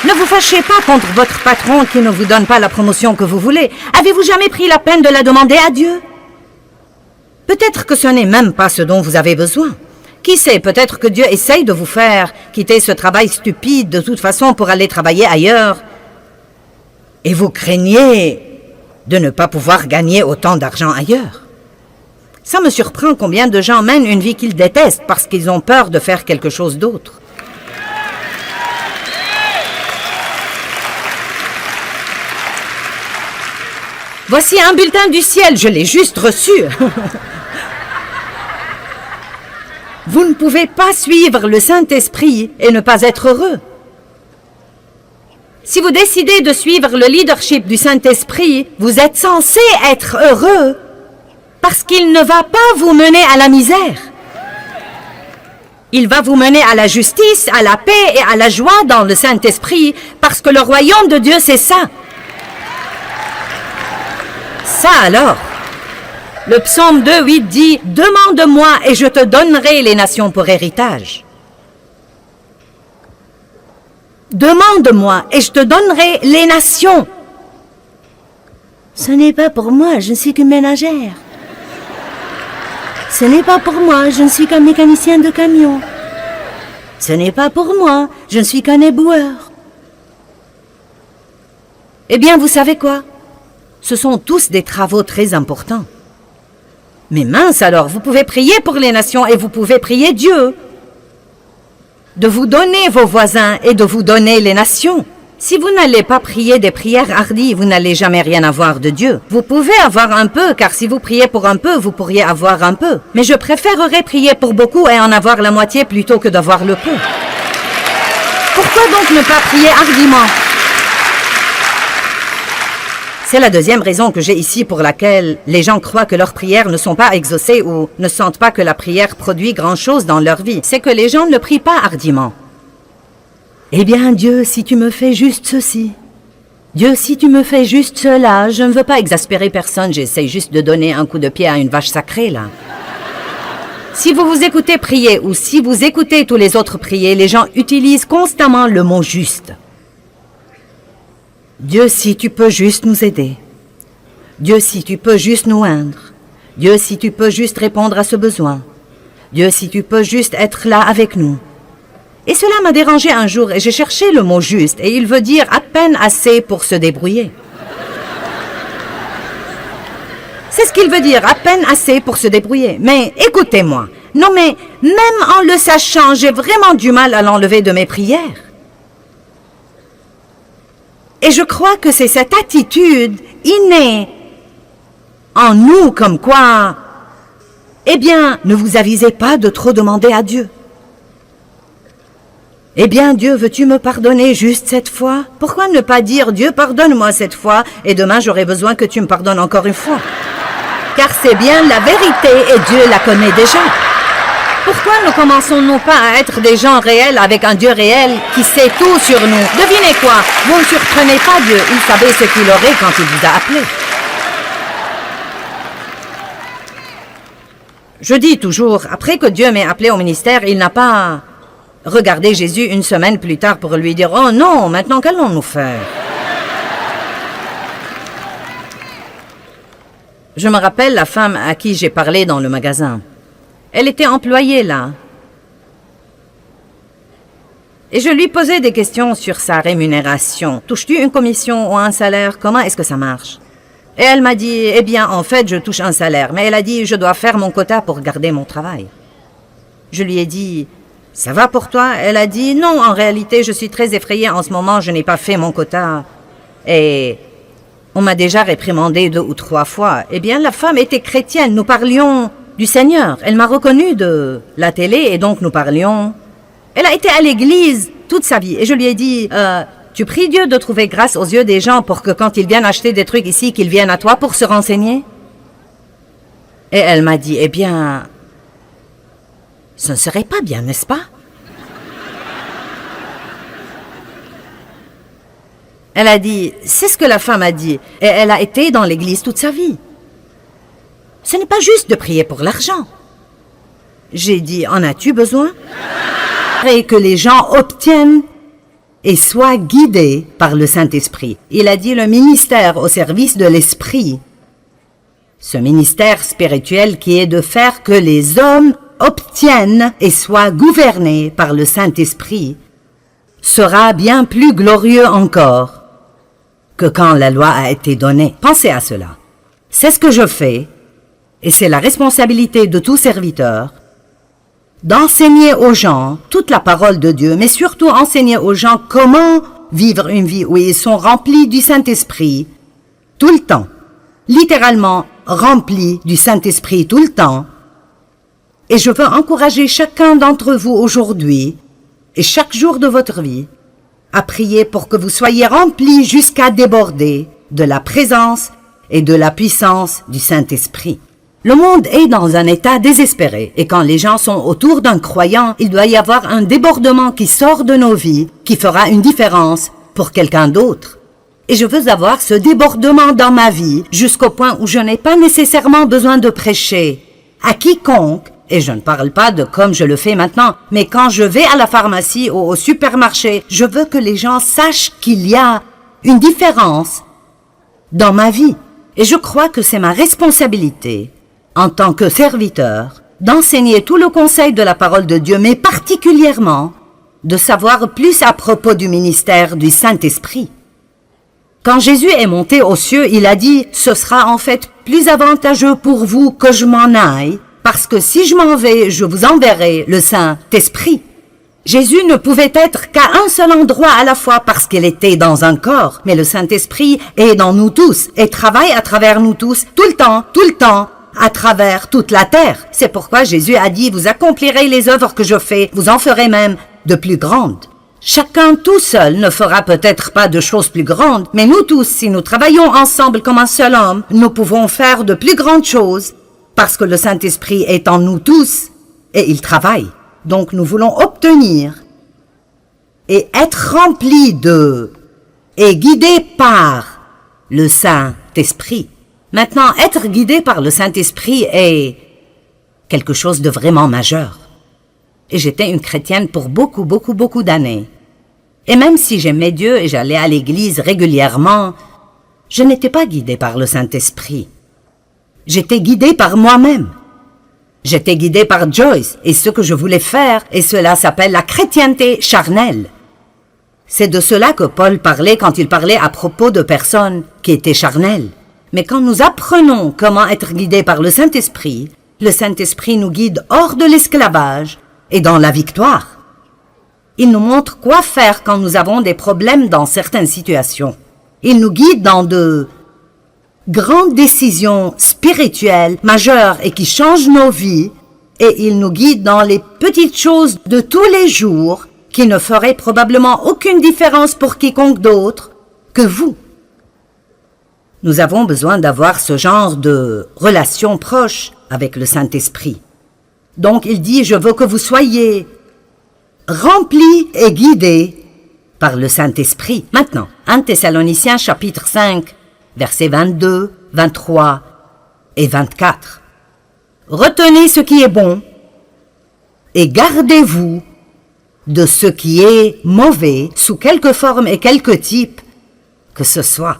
Ne vous fâchez pas contre votre patron qui ne vous donne pas la promotion que vous voulez. Avez-vous jamais pris la peine de la demander à Dieu? Peut-être que ce n'est même pas ce dont vous avez besoin. Qui sait, peut-être que Dieu essaye de vous faire quitter ce travail stupide de toute façon pour aller travailler ailleurs. Et vous craignez de ne pas pouvoir gagner autant d'argent ailleurs. Ça me surprend combien de gens mènent une vie qu'ils détestent parce qu'ils ont peur de faire quelque chose d'autre. Voici un bulletin du ciel, je l'ai juste reçu. Vous ne pouvez pas suivre le Saint-Esprit et ne pas être heureux. Si vous décidez de suivre le leadership du Saint-Esprit, vous êtes censé être heureux parce qu'il ne va pas vous mener à la misère. Il va vous mener à la justice, à la paix et à la joie dans le Saint-Esprit parce que le royaume de Dieu, c'est ça. Ça alors. Le psaume 2:8 dit « Demande-moi et je te donnerai les nations pour héritage. » Demande-moi et je te donnerai les nations. Ce n'est pas pour moi, je ne suis qu'une ménagère. Ce n'est pas pour moi, je ne suis qu'un mécanicien de camion. Ce n'est pas pour moi, je ne suis qu'un éboueur. Eh bien, vous savez quoi? Ce sont tous des travaux très importants. Mais mince alors, vous pouvez prier pour les nations et vous pouvez prier Dieu de vous donner vos voisins et de vous donner les nations. Si vous n'allez pas prier des prières hardies, vous n'allez jamais rien avoir de Dieu. Vous pouvez avoir un peu, car si vous priez pour un peu, vous pourriez avoir un peu. Mais je préférerais prier pour beaucoup et en avoir la moitié plutôt que d'avoir le peu. Pourquoi donc ne pas prier hardiment? C'est la deuxième raison que j'ai ici pour laquelle les gens croient que leurs prières ne sont pas exaucées ou ne sentent pas que la prière produit grand-chose dans leur vie. C'est que les gens ne prient pas hardiment. Eh bien, Dieu, si tu me fais juste ceci. Dieu, si tu me fais juste cela. Je ne veux pas exaspérer personne, j'essaie juste de donner un coup de pied à une vache sacrée, là. Si vous vous écoutez prier ou si vous écoutez tous les autres prier, les gens utilisent constamment le mot « juste ». Dieu, si tu peux juste nous aider. Dieu, si tu peux juste nous oindre. Dieu, si tu peux juste répondre à ce besoin. Dieu, si tu peux juste être là avec nous. Et cela m'a dérangé un jour et j'ai cherché le mot « juste » et il veut dire à peine assez pour se débrouiller. C'est ce qu'il veut dire, à peine assez pour se débrouiller. Mais écoutez-moi, non mais même en le sachant, j'ai vraiment du mal à l'enlever de mes prières. Et je crois que c'est cette attitude innée en nous comme quoi, eh bien, ne vous avisez pas de trop demander à Dieu. Eh bien, Dieu, veux-tu me pardonner juste cette fois? Pourquoi ne pas dire, Dieu, pardonne-moi cette fois, et demain j'aurai besoin que tu me pardonnes encore une fois? Car c'est bien la vérité et Dieu la connaît déjà. Pourquoi ne commençons-nous pas à être des gens réels avec un Dieu réel qui sait tout sur nous? Devinez quoi? Vous ne surprenez pas Dieu, il savait ce qu'il aurait quand il vous a appelé. Je dis toujours, après que Dieu m'ait appelé au ministère, il n'a pas regardé Jésus une semaine plus tard pour lui dire « Oh non, maintenant qu'allons-nous faire ?» Je me rappelle la femme à qui j'ai parlé dans le magasin. Elle était employée là. Et je lui posais des questions sur sa rémunération. Touches-tu une commission ou un salaire? Comment est-ce que ça marche? Et elle m'a dit, eh bien, en fait, je touche un salaire. Mais elle a dit, je dois faire mon quota pour garder mon travail. Je lui ai dit, ça va pour toi? Elle a dit, non, en réalité, je suis très effrayée en ce moment, je n'ai pas fait mon quota. Et On m'a déjà réprimandé 2 ou 3 fois. Eh bien, la femme était chrétienne. Nous parlions du Seigneur. Elle m'a reconnue de la télé et donc nous parlions. Elle a été à l'église toute sa vie. Et je lui ai dit, tu pries Dieu de trouver grâce aux yeux des gens pour que quand ils viennent acheter des trucs ici, qu'ils viennent à toi pour se renseigner? Et elle m'a dit, eh bien, ce ne serait pas bien, n'est-ce pas? Elle a dit, c'est ce que la femme a dit, et elle a été dans l'église toute sa vie. Ce n'est pas juste de prier pour l'argent. J'ai dit, en as-tu besoin? Et que les gens obtiennent et soient guidés par le Saint-Esprit. Il a dit le ministère au service de l'Esprit. Ce ministère spirituel qui est de faire que les hommes obtiennent et soient gouvernés par le Saint-Esprit sera bien plus glorieux encore que quand la loi a été donnée. Pensez à cela. C'est ce que je fais, et c'est la responsabilité de tout serviteur, d'enseigner aux gens toute la parole de Dieu, mais surtout enseigner aux gens comment vivre une vie où ils sont remplis du Saint-Esprit tout le temps, littéralement remplis du Saint-Esprit tout le temps. Et je veux encourager chacun d'entre vous aujourd'hui et chaque jour de votre vie à prier pour que vous soyez remplis jusqu'à déborder de la présence et de la puissance du Saint-Esprit. Le monde est dans un état désespéré et quand les gens sont autour d'un croyant, il doit y avoir un débordement qui sort de nos vies, qui fera une différence pour quelqu'un d'autre. Et je veux avoir ce débordement dans ma vie jusqu'au point où je n'ai pas nécessairement besoin de prêcher à quiconque. Et je ne parle pas de comme je le fais maintenant, mais quand je vais à la pharmacie ou au supermarché, je veux que les gens sachent qu'il y a une différence dans ma vie. Et je crois que c'est ma responsabilité, en tant que serviteur, d'enseigner tout le conseil de la parole de Dieu, mais particulièrement de savoir plus à propos du ministère du Saint-Esprit. Quand Jésus est monté aux cieux, il a dit « Ce sera en fait plus avantageux pour vous que je m'en aille, parce que si je m'en vais, je vous enverrai le Saint-Esprit. » Jésus ne pouvait être qu'à un seul endroit à la fois parce qu'il était dans un corps, mais le Saint-Esprit est dans nous tous et travaille à travers nous tous, tout le temps, à travers toute la terre. C'est pourquoi Jésus a dit « Vous accomplirez les œuvres que je fais, vous en ferez même de plus grandes. » Chacun tout seul ne fera peut-être pas de choses plus grandes, mais nous tous, si nous travaillons ensemble comme un seul homme, nous pouvons faire de plus grandes choses parce que le Saint-Esprit est en nous tous et il travaille. Donc nous voulons obtenir et être remplis de et guidés par le Saint-Esprit. Maintenant, être guidé par le Saint-Esprit est quelque chose de vraiment majeur. Et j'étais une chrétienne pour beaucoup d'années. Et même si j'aimais Dieu et j'allais à l'église régulièrement, je n'étais pas guidée par le Saint-Esprit. J'étais guidée par moi-même. J'étais guidée par Joyce et ce que je voulais faire, et cela s'appelle la chrétienté charnelle. C'est de cela que Paul parlait quand il parlait à propos de personnes qui étaient charnelles. Mais quand nous apprenons comment être guidés par le Saint-Esprit nous guide hors de l'esclavage et dans la victoire. Il nous montre quoi faire quand nous avons des problèmes dans certaines situations. Il nous guide dans de grandes décisions spirituelles majeures et qui changent nos vies, et il nous guide dans les petites choses de tous les jours qui ne feraient probablement aucune différence pour quiconque d'autre que vous. Nous avons besoin d'avoir ce genre de relation proche avec le Saint-Esprit. Donc il dit, je veux que vous soyez remplis et guidés par le Saint-Esprit. Maintenant, 1 Thessaloniciens chapitre 5, versets 22, 23 et 24. Retenez ce qui est bon et gardez-vous de ce qui est mauvais sous quelque forme et quelque type que ce soit.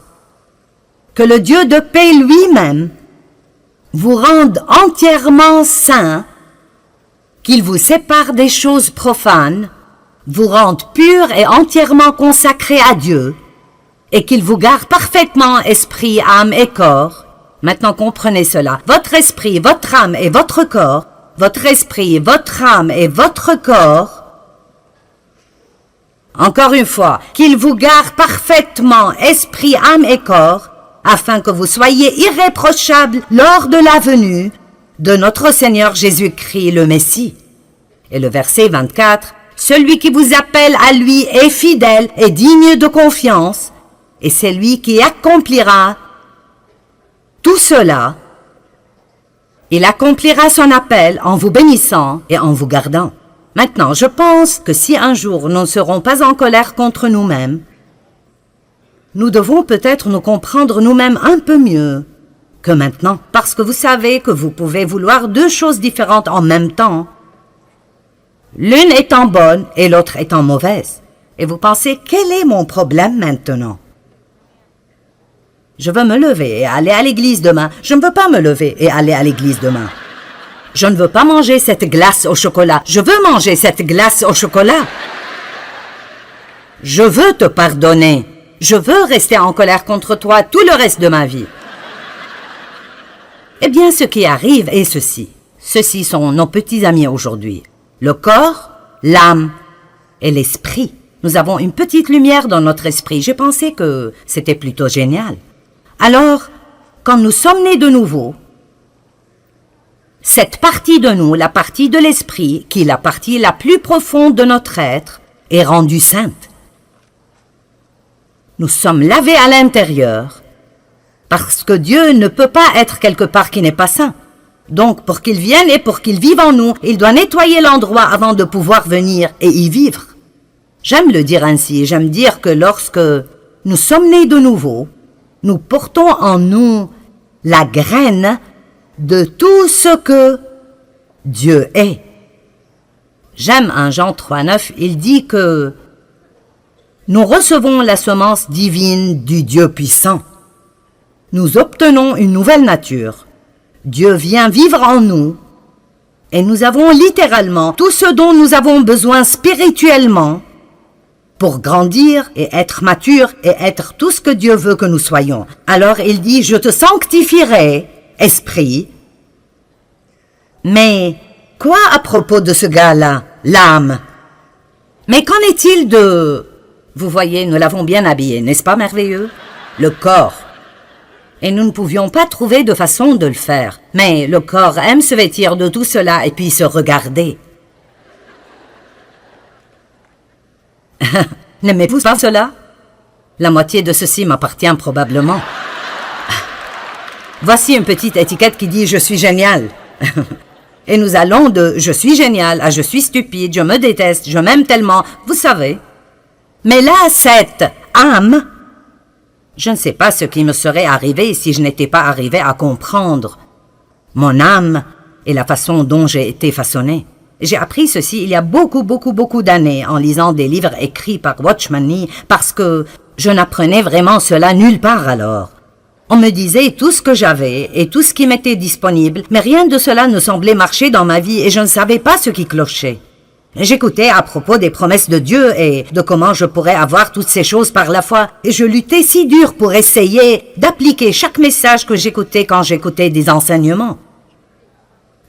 Que le Dieu de paix lui-même vous rende entièrement saints, qu'il vous sépare des choses profanes, vous rende purs et entièrement consacrés à Dieu, et qu'il vous garde parfaitement esprit, âme et corps. Maintenant comprenez cela. Votre esprit, votre âme et votre corps, votre esprit, votre âme et votre corps. Encore une fois, qu'il vous garde parfaitement esprit, âme et corps, afin que vous soyez irréprochables lors de la venue de notre Seigneur Jésus-Christ le Messie. Et le verset 24, « Celui qui vous appelle à lui est fidèle et digne de confiance, et c'est lui qui accomplira tout cela. Il accomplira son appel en vous bénissant et en vous gardant. » Maintenant, je pense que si un jour nous ne serons pas en colère contre nous-mêmes, nous devons peut-être nous comprendre nous-mêmes un peu mieux que maintenant, parce que vous savez que vous pouvez vouloir deux choses différentes en même temps, l'une étant bonne et l'autre étant mauvaise. Et vous pensez, quel est mon problème maintenant? Je veux me lever et aller à l'église demain. Je ne veux pas me lever et aller à l'église demain. Je ne veux pas manger cette glace au chocolat. Je veux manger cette glace au chocolat. Je veux te pardonner. Je veux rester en colère contre toi tout le reste de ma vie. Eh bien, ce qui arrive est ceci. Ceux-ci sont nos petits amis aujourd'hui. Le corps, l'âme et l'esprit. Nous avons une petite lumière dans notre esprit. J'ai pensé que c'était plutôt génial. Alors, quand nous sommes nés de nouveau, cette partie de nous, la partie de l'esprit, qui est la partie la plus profonde de notre être, est rendue sainte. Nous sommes lavés à l'intérieur, parce que Dieu ne peut pas être quelque part qui n'est pas saint. Donc, pour qu'il vienne et pour qu'il vive en nous, il doit nettoyer l'endroit avant de pouvoir venir et y vivre. J'aime le dire ainsi, j'aime dire que lorsque nous sommes nés de nouveau, nous portons en nous la graine de tout ce que Dieu est. J'aime en Jean 3,9, il dit que nous recevons la semence divine du Dieu puissant. Nous obtenons une nouvelle nature. Dieu vient vivre en nous et nous avons littéralement tout ce dont nous avons besoin spirituellement pour grandir et être mature et être tout ce que Dieu veut que nous soyons. Alors il dit, je te sanctifierai, esprit. Mais quoi à propos de ce gars-là, l'âme? Mais qu'en est-il de... Vous voyez, nous l'avons bien habillé, n'est-ce pas merveilleux? Le corps. Et nous ne pouvions pas trouver de façon de le faire. Mais le corps aime se vêtir de tout cela et puis se regarder. N'aimez-vous pas cela? La moitié de ceci m'appartient probablement. Voici une petite étiquette qui dit « Je suis génial ». Et nous allons de « Je suis génial » à « Je suis stupide, je me déteste, je m'aime tellement », vous savez. Mais là, cette âme, je ne sais pas ce qui me serait arrivé si je n'étais pas arrivé à comprendre mon âme et la façon dont j'ai été façonné. J'ai appris ceci il y a beaucoup d'années en lisant des livres écrits par Watchman Nee parce que je n'apprenais vraiment cela nulle part alors. On me disait tout ce que j'avais et tout ce qui m'était disponible, mais rien de cela ne semblait marcher dans ma vie et je ne savais pas ce qui clochait. J'écoutais à propos des promesses de Dieu et de comment je pourrais avoir toutes ces choses par la foi et je luttais si dur pour essayer d'appliquer chaque message que j'écoutais quand j'écoutais des enseignements.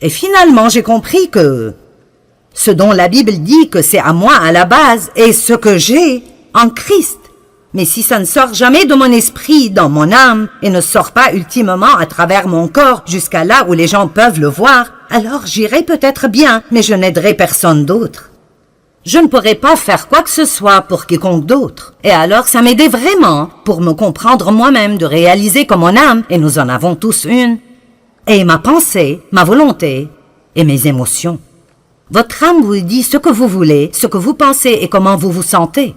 Et finalement, j'ai compris que ce dont la Bible dit que c'est à moi à la base est ce que j'ai en Christ. Mais si ça ne sort jamais de mon esprit, dans mon âme, et ne sort pas ultimement à travers mon corps jusqu'à là où les gens peuvent le voir, alors j'irai peut-être bien, mais je n'aiderai personne d'autre. Je ne pourrai pas faire quoi que ce soit pour quiconque d'autre. Et alors ça m'aidait vraiment pour me comprendre moi-même, de réaliser que mon âme, et nous en avons tous une, et ma pensée, ma volonté et mes émotions. Votre âme vous dit ce que vous voulez, ce que vous pensez et comment vous vous sentez.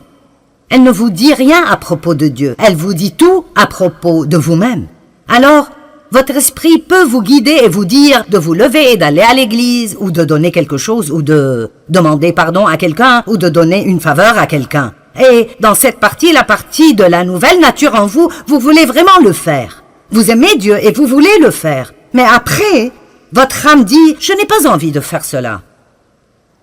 Elle ne vous dit rien à propos de Dieu, elle vous dit tout à propos de vous-même. Alors, votre esprit peut vous guider et vous dire de vous lever et d'aller à l'église, ou de donner quelque chose, ou de demander pardon à quelqu'un, ou de donner une faveur à quelqu'un. Et dans cette partie, la partie de la nouvelle nature en vous, vous voulez vraiment le faire. Vous aimez Dieu et vous voulez le faire. Mais après, votre âme dit « Je n'ai pas envie de faire cela.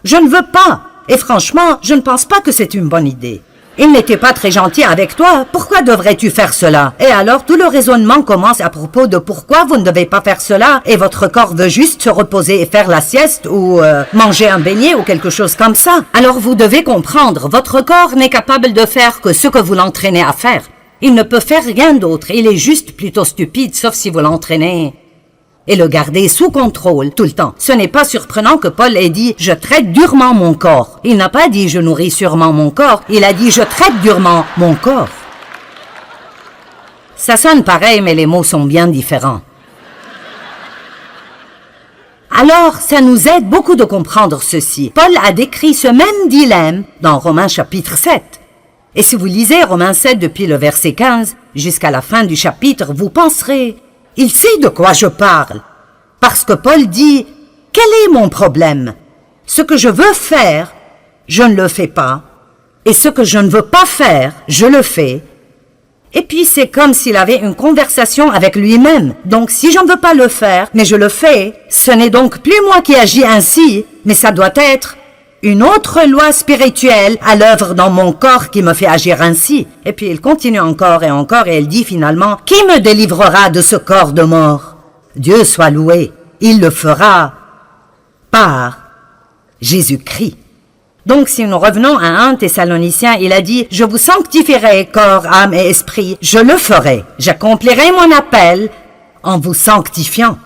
Je ne veux pas. Et franchement, je ne pense pas que c'est une bonne idée. Il n'était pas très gentil avec toi. Pourquoi devrais-tu faire cela? » Et alors, tout le raisonnement commence à propos de pourquoi vous ne devez pas faire cela et votre corps veut juste se reposer et faire la sieste ou manger un beignet ou quelque chose comme ça. Alors, vous devez comprendre, votre corps n'est capable de faire que ce que vous l'entraînez à faire. Il ne peut faire rien d'autre. Il est juste plutôt stupide, sauf si vous l'entraînez et le gardez sous contrôle tout le temps. Ce n'est pas surprenant que Paul ait dit « Je traite durement mon corps ». Il n'a pas dit « Je nourris sûrement mon corps ». Il a dit « Je traite durement mon corps ». Ça sonne pareil, mais les mots sont bien différents. Alors, ça nous aide beaucoup de comprendre ceci. Paul a décrit ce même dilemme dans Romains chapitre 7. Et si vous lisez Romains 7 depuis le verset 15 jusqu'à la fin du chapitre, vous penserez « Il sait de quoi je parle ». Parce que Paul dit « Quel est mon problème? Ce que je veux faire, je ne le fais pas. Et ce que je ne veux pas faire, je le fais. » Et puis c'est comme s'il avait une conversation avec lui-même. Donc si je ne veux pas le faire, mais je le fais, ce n'est donc plus moi qui agis ainsi, mais ça doit être une autre loi spirituelle à l'œuvre dans mon corps qui me fait agir ainsi. Et puis il continue encore et il dit finalement, « Qui me délivrera de ce corps de mort? Dieu soit loué, il le fera par Jésus-Christ. » Donc si nous revenons à 1 Thessaloniciens, il a dit, « Je vous sanctifierai corps, âme et esprit, je le ferai, j'accomplirai mon appel en vous sanctifiant. »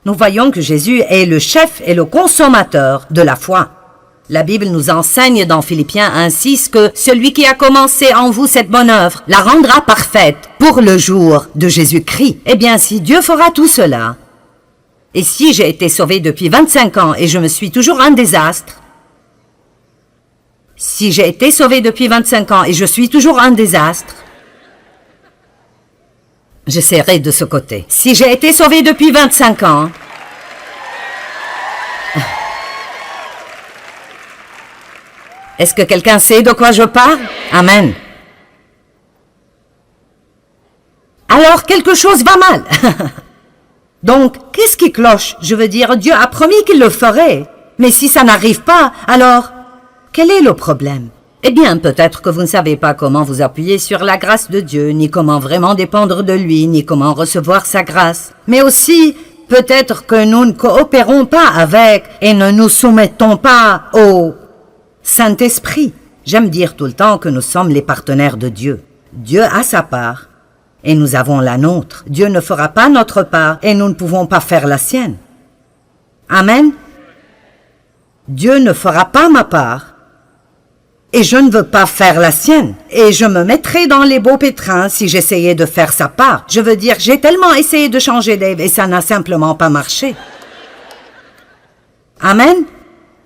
Nous voyons que Jésus est le chef et le consommateur de la foi. La Bible nous enseigne dans Philippiens 1:6 que celui qui a commencé en vous cette bonne œuvre la rendra parfaite pour le jour de Jésus-Christ. Eh bien, si Dieu fera tout cela, et si j'ai été sauvé depuis 25 ans et je me suis toujours un désastre, si j'ai été sauvé depuis 25 ans et je suis toujours un désastre, j'essaierai de ce côté. Si j'ai été sauvé depuis 25 ans, est-ce que quelqu'un sait de quoi je parle? Amen. Alors, quelque chose va mal. Donc, qu'est-ce qui cloche? Je veux dire, Dieu a promis qu'il le ferait. Mais si ça n'arrive pas, alors, quel est le problème? Eh bien, peut-être que vous ne savez pas comment vous appuyer sur la grâce de Dieu, ni comment vraiment dépendre de lui, ni comment recevoir sa grâce. Mais aussi, peut-être que nous ne coopérons pas avec et ne nous soumettons pas au Saint-Esprit. J'aime dire tout le temps que nous sommes les partenaires de Dieu. Dieu a sa part et nous avons la nôtre. Dieu ne fera pas notre part et nous ne pouvons pas faire la sienne. Amen. Dieu ne fera pas ma part et je ne veux pas faire la sienne. Et je me mettrais dans les beaux pétrins si j'essayais de faire sa part. Je veux dire, j'ai tellement essayé de changer Dave et ça n'a simplement pas marché. Amen.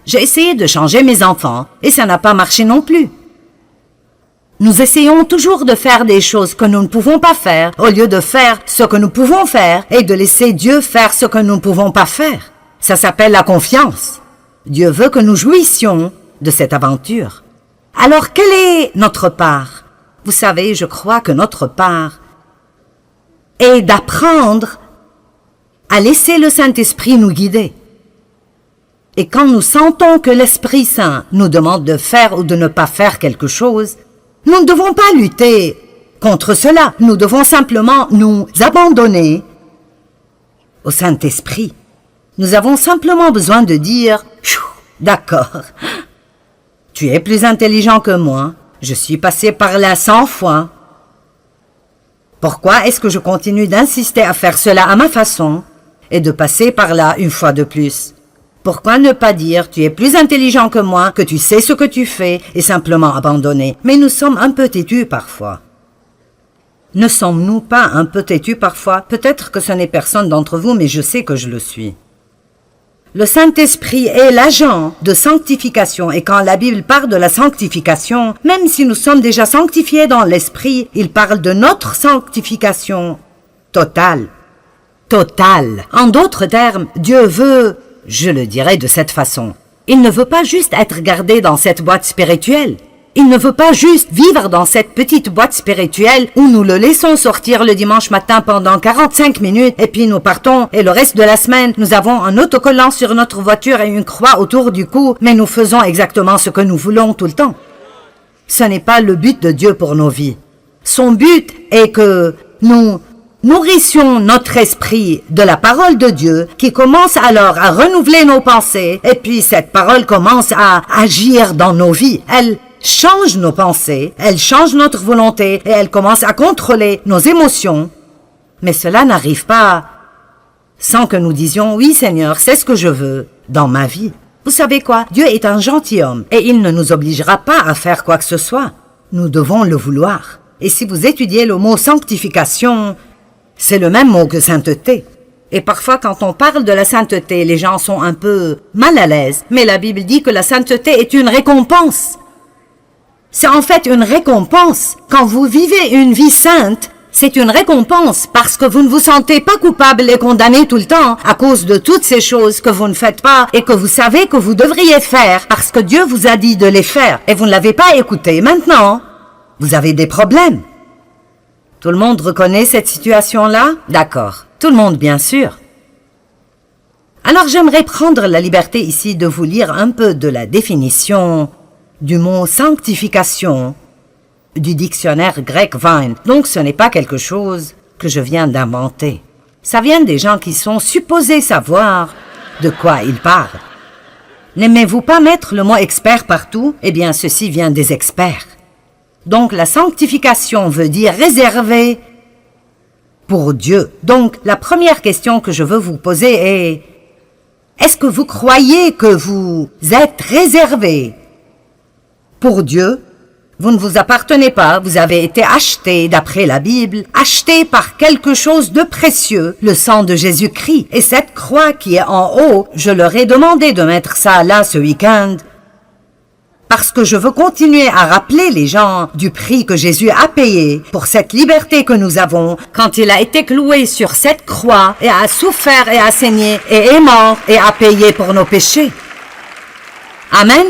J'ai essayé de changer mes enfants et ça n'a pas marché non plus. Nous essayons toujours de faire des choses que nous ne pouvons pas faire au lieu de faire ce que nous pouvons faire et de laisser Dieu faire ce que nous ne pouvons pas faire. Ça s'appelle la confiance. Dieu veut que nous jouissions de cette aventure. Alors, quelle est notre part? Vous savez, je crois que notre part est d'apprendre à laisser le Saint-Esprit nous guider. Et quand nous sentons que l'Esprit Saint nous demande de faire ou de ne pas faire quelque chose, nous ne devons pas lutter contre cela. Nous devons simplement nous abandonner au Saint-Esprit. Nous avons simplement besoin de dire « D'accord, tu es plus intelligent que moi, je suis passé par là 100 fois. Pourquoi est-ce que je continue d'insister à faire cela à ma façon et de passer par là une fois de plus ? Pourquoi ne pas dire « Tu es plus intelligent que moi, que tu sais ce que tu fais » et simplement abandonner? Mais nous sommes un peu têtus parfois. Ne sommes-nous pas un peu têtus parfois? Peut-être que ce n'est personne d'entre vous, mais je sais que je le suis. Le Saint-Esprit est l'agent de sanctification et quand la Bible parle de la sanctification, même si nous sommes déjà sanctifiés dans l'Esprit, il parle de notre sanctification totale. Totale. En d'autres termes, Dieu veut, je le dirais de cette façon, il ne veut pas juste être gardé dans cette boîte spirituelle. Il ne veut pas juste vivre dans cette petite boîte spirituelle où nous le laissons sortir le dimanche matin pendant 45 minutes et puis nous partons et le reste de la semaine, nous avons un autocollant sur notre voiture et une croix autour du cou, mais nous faisons exactement ce que nous voulons tout le temps. Ce n'est pas le but de Dieu pour nos vies. Son but est que nous nourrissions notre esprit de la parole de Dieu qui commence alors à renouveler nos pensées et puis cette parole commence à agir dans nos vies. Elle change nos pensées, elle change notre volonté et elle commence à contrôler nos émotions. Mais cela n'arrive pas sans que nous disions « Oui Seigneur, c'est ce que je veux dans ma vie ». Vous savez quoi? Dieu est un gentilhomme et il ne nous obligera pas à faire quoi que ce soit. Nous devons le vouloir. Et si vous étudiez le mot sanctification, c'est le même mot que sainteté. Et parfois, quand on parle de la sainteté, les gens sont un peu mal à l'aise. Mais la Bible dit que la sainteté est une récompense. C'est en fait une récompense. Quand vous vivez une vie sainte, c'est une récompense parce que vous ne vous sentez pas coupable et condamné tout le temps à cause de toutes ces choses que vous ne faites pas et que vous savez que vous devriez faire parce que Dieu vous a dit de les faire et vous ne l'avez pas écouté. Maintenant, vous avez des problèmes. Tout le monde reconnaît cette situation-là? D'accord. Tout le monde, bien sûr. Alors j'aimerais prendre la liberté ici de vous lire un peu de la définition du mot sanctification du dictionnaire grec Vine. Donc ce n'est pas quelque chose que je viens d'inventer. Ça vient des gens qui sont supposés savoir de quoi ils parlent. N'aimez-vous pas mettre le mot expert partout? Eh bien, ceci vient des experts. Donc la sanctification veut dire réservé pour Dieu. Donc la première question que je veux vous poser est: est-ce que vous croyez que vous êtes réservé pour Dieu? Vous ne vous appartenez pas, vous avez été acheté, d'après la Bible, acheté par quelque chose de précieux, le sang de Jésus-Christ. Et cette croix qui est en haut, je leur ai demandé de mettre ça là ce week-end, parce que je veux continuer à rappeler les gens du prix que Jésus a payé pour cette liberté que nous avons quand il a été cloué sur cette croix et a souffert et a saigné et est mort et a payé pour nos péchés. Amen.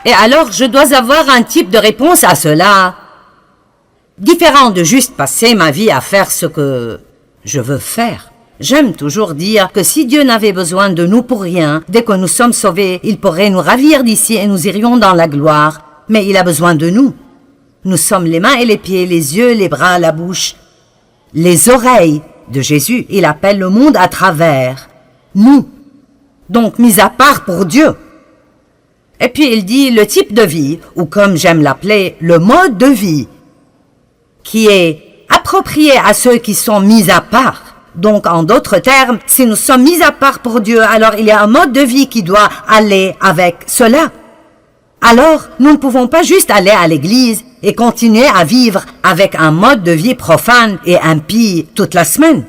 Et alors, je dois avoir un type de réponse à cela, différent de juste passer ma vie à faire ce que je veux faire. J'aime toujours dire que si Dieu n'avait besoin de nous pour rien, dès que nous sommes sauvés, il pourrait nous ravir d'ici et nous irions dans la gloire. Mais il a besoin de nous. Nous sommes les mains et les pieds, les yeux, les bras, la bouche, les oreilles de Jésus. Il appelle le monde à travers nous. Donc, mis à part pour Dieu. Et puis il dit le type de vie, ou comme j'aime l'appeler, le mode de vie, qui est approprié à ceux qui sont mis à part. Donc, en d'autres termes, si nous sommes mis à part pour Dieu, alors il y a un mode de vie qui doit aller avec cela. Alors, nous ne pouvons pas juste aller à l'église et continuer à vivre avec un mode de vie profane et impie toute la semaine.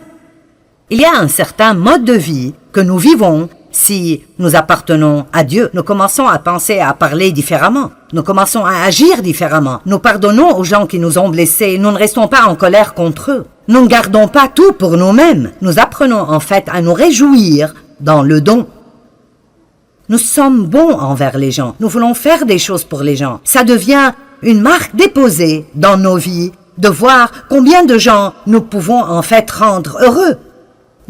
Il y a un certain mode de vie que nous vivons. Si nous appartenons à Dieu, nous commençons à penser et à parler différemment. Nous commençons à agir différemment. Nous pardonnons aux gens qui nous ont blessés. Nous ne restons pas en colère contre eux. Nous ne gardons pas tout pour nous-mêmes. Nous apprenons en fait à nous réjouir dans le don. Nous sommes bons envers les gens. Nous voulons faire des choses pour les gens. Ça devient une marque déposée dans nos vies de voir combien de gens nous pouvons en fait rendre heureux.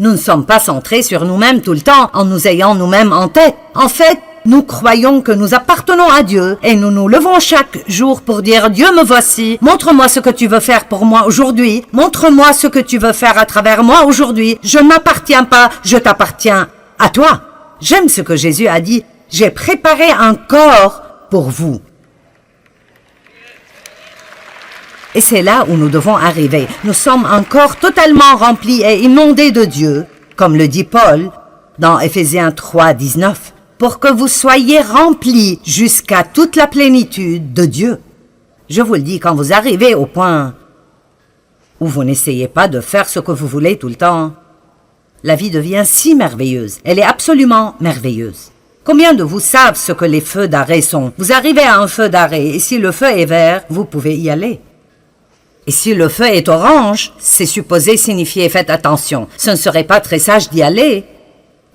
Nous ne sommes pas centrés sur nous-mêmes tout le temps en nous ayant nous-mêmes en tête. En fait, nous croyons que nous appartenons à Dieu et nous nous levons chaque jour pour dire « Dieu, me voici, montre-moi ce que tu veux faire pour moi aujourd'hui, montre-moi ce que tu veux faire à travers moi aujourd'hui, je ne m'appartiens pas, je t'appartiens à toi. » J'aime ce que Jésus a dit « J'ai préparé un corps pour vous. » Et c'est là où nous devons arriver. Nous sommes un corps totalement rempli et inondé de Dieu, comme le dit Paul dans Éphésiens 3, 19, pour que vous soyez remplis jusqu'à toute la plénitude de Dieu. Je vous le dis, quand vous arrivez au point où vous n'essayez pas de faire ce que vous voulez tout le temps, la vie devient si merveilleuse. Elle est absolument merveilleuse. Combien de vous savent ce que les feux d'arrêt sont? Vous arrivez à un feu d'arrêt et si le feu est vert, vous pouvez y aller. Et si le feu est orange, c'est supposé signifier « faites attention ». Ce ne serait pas très sage d'y aller.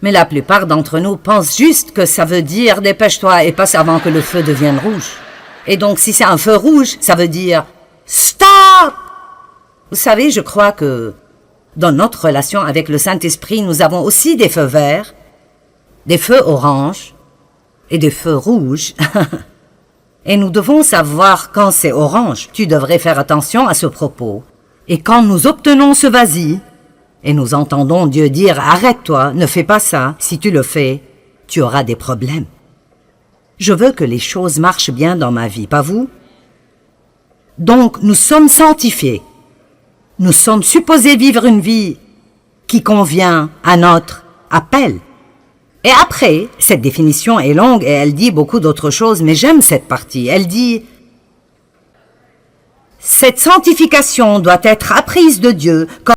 Mais la plupart d'entre nous pensent juste que ça veut dire « dépêche-toi et passe avant que le feu devienne rouge ». Et donc si c'est un feu rouge, ça veut dire « stop ». Vous savez, je crois que dans notre relation avec le Saint-Esprit, nous avons aussi des feux verts, des feux oranges et des feux rouges. Et nous devons savoir quand c'est orange. Tu devrais faire attention à ce propos. Et quand nous obtenons ce vas-y, et nous entendons Dieu dire « Arrête-toi, ne fais pas ça. Si tu le fais, tu auras des problèmes. » Je veux que les choses marchent bien dans ma vie, pas vous? Donc, nous sommes sanctifiés. Nous sommes supposés vivre une vie qui convient à notre appel. Et après, cette définition est longue et elle dit beaucoup d'autres choses, mais j'aime cette partie. Elle dit: cette sanctification doit être apprise de Dieu comme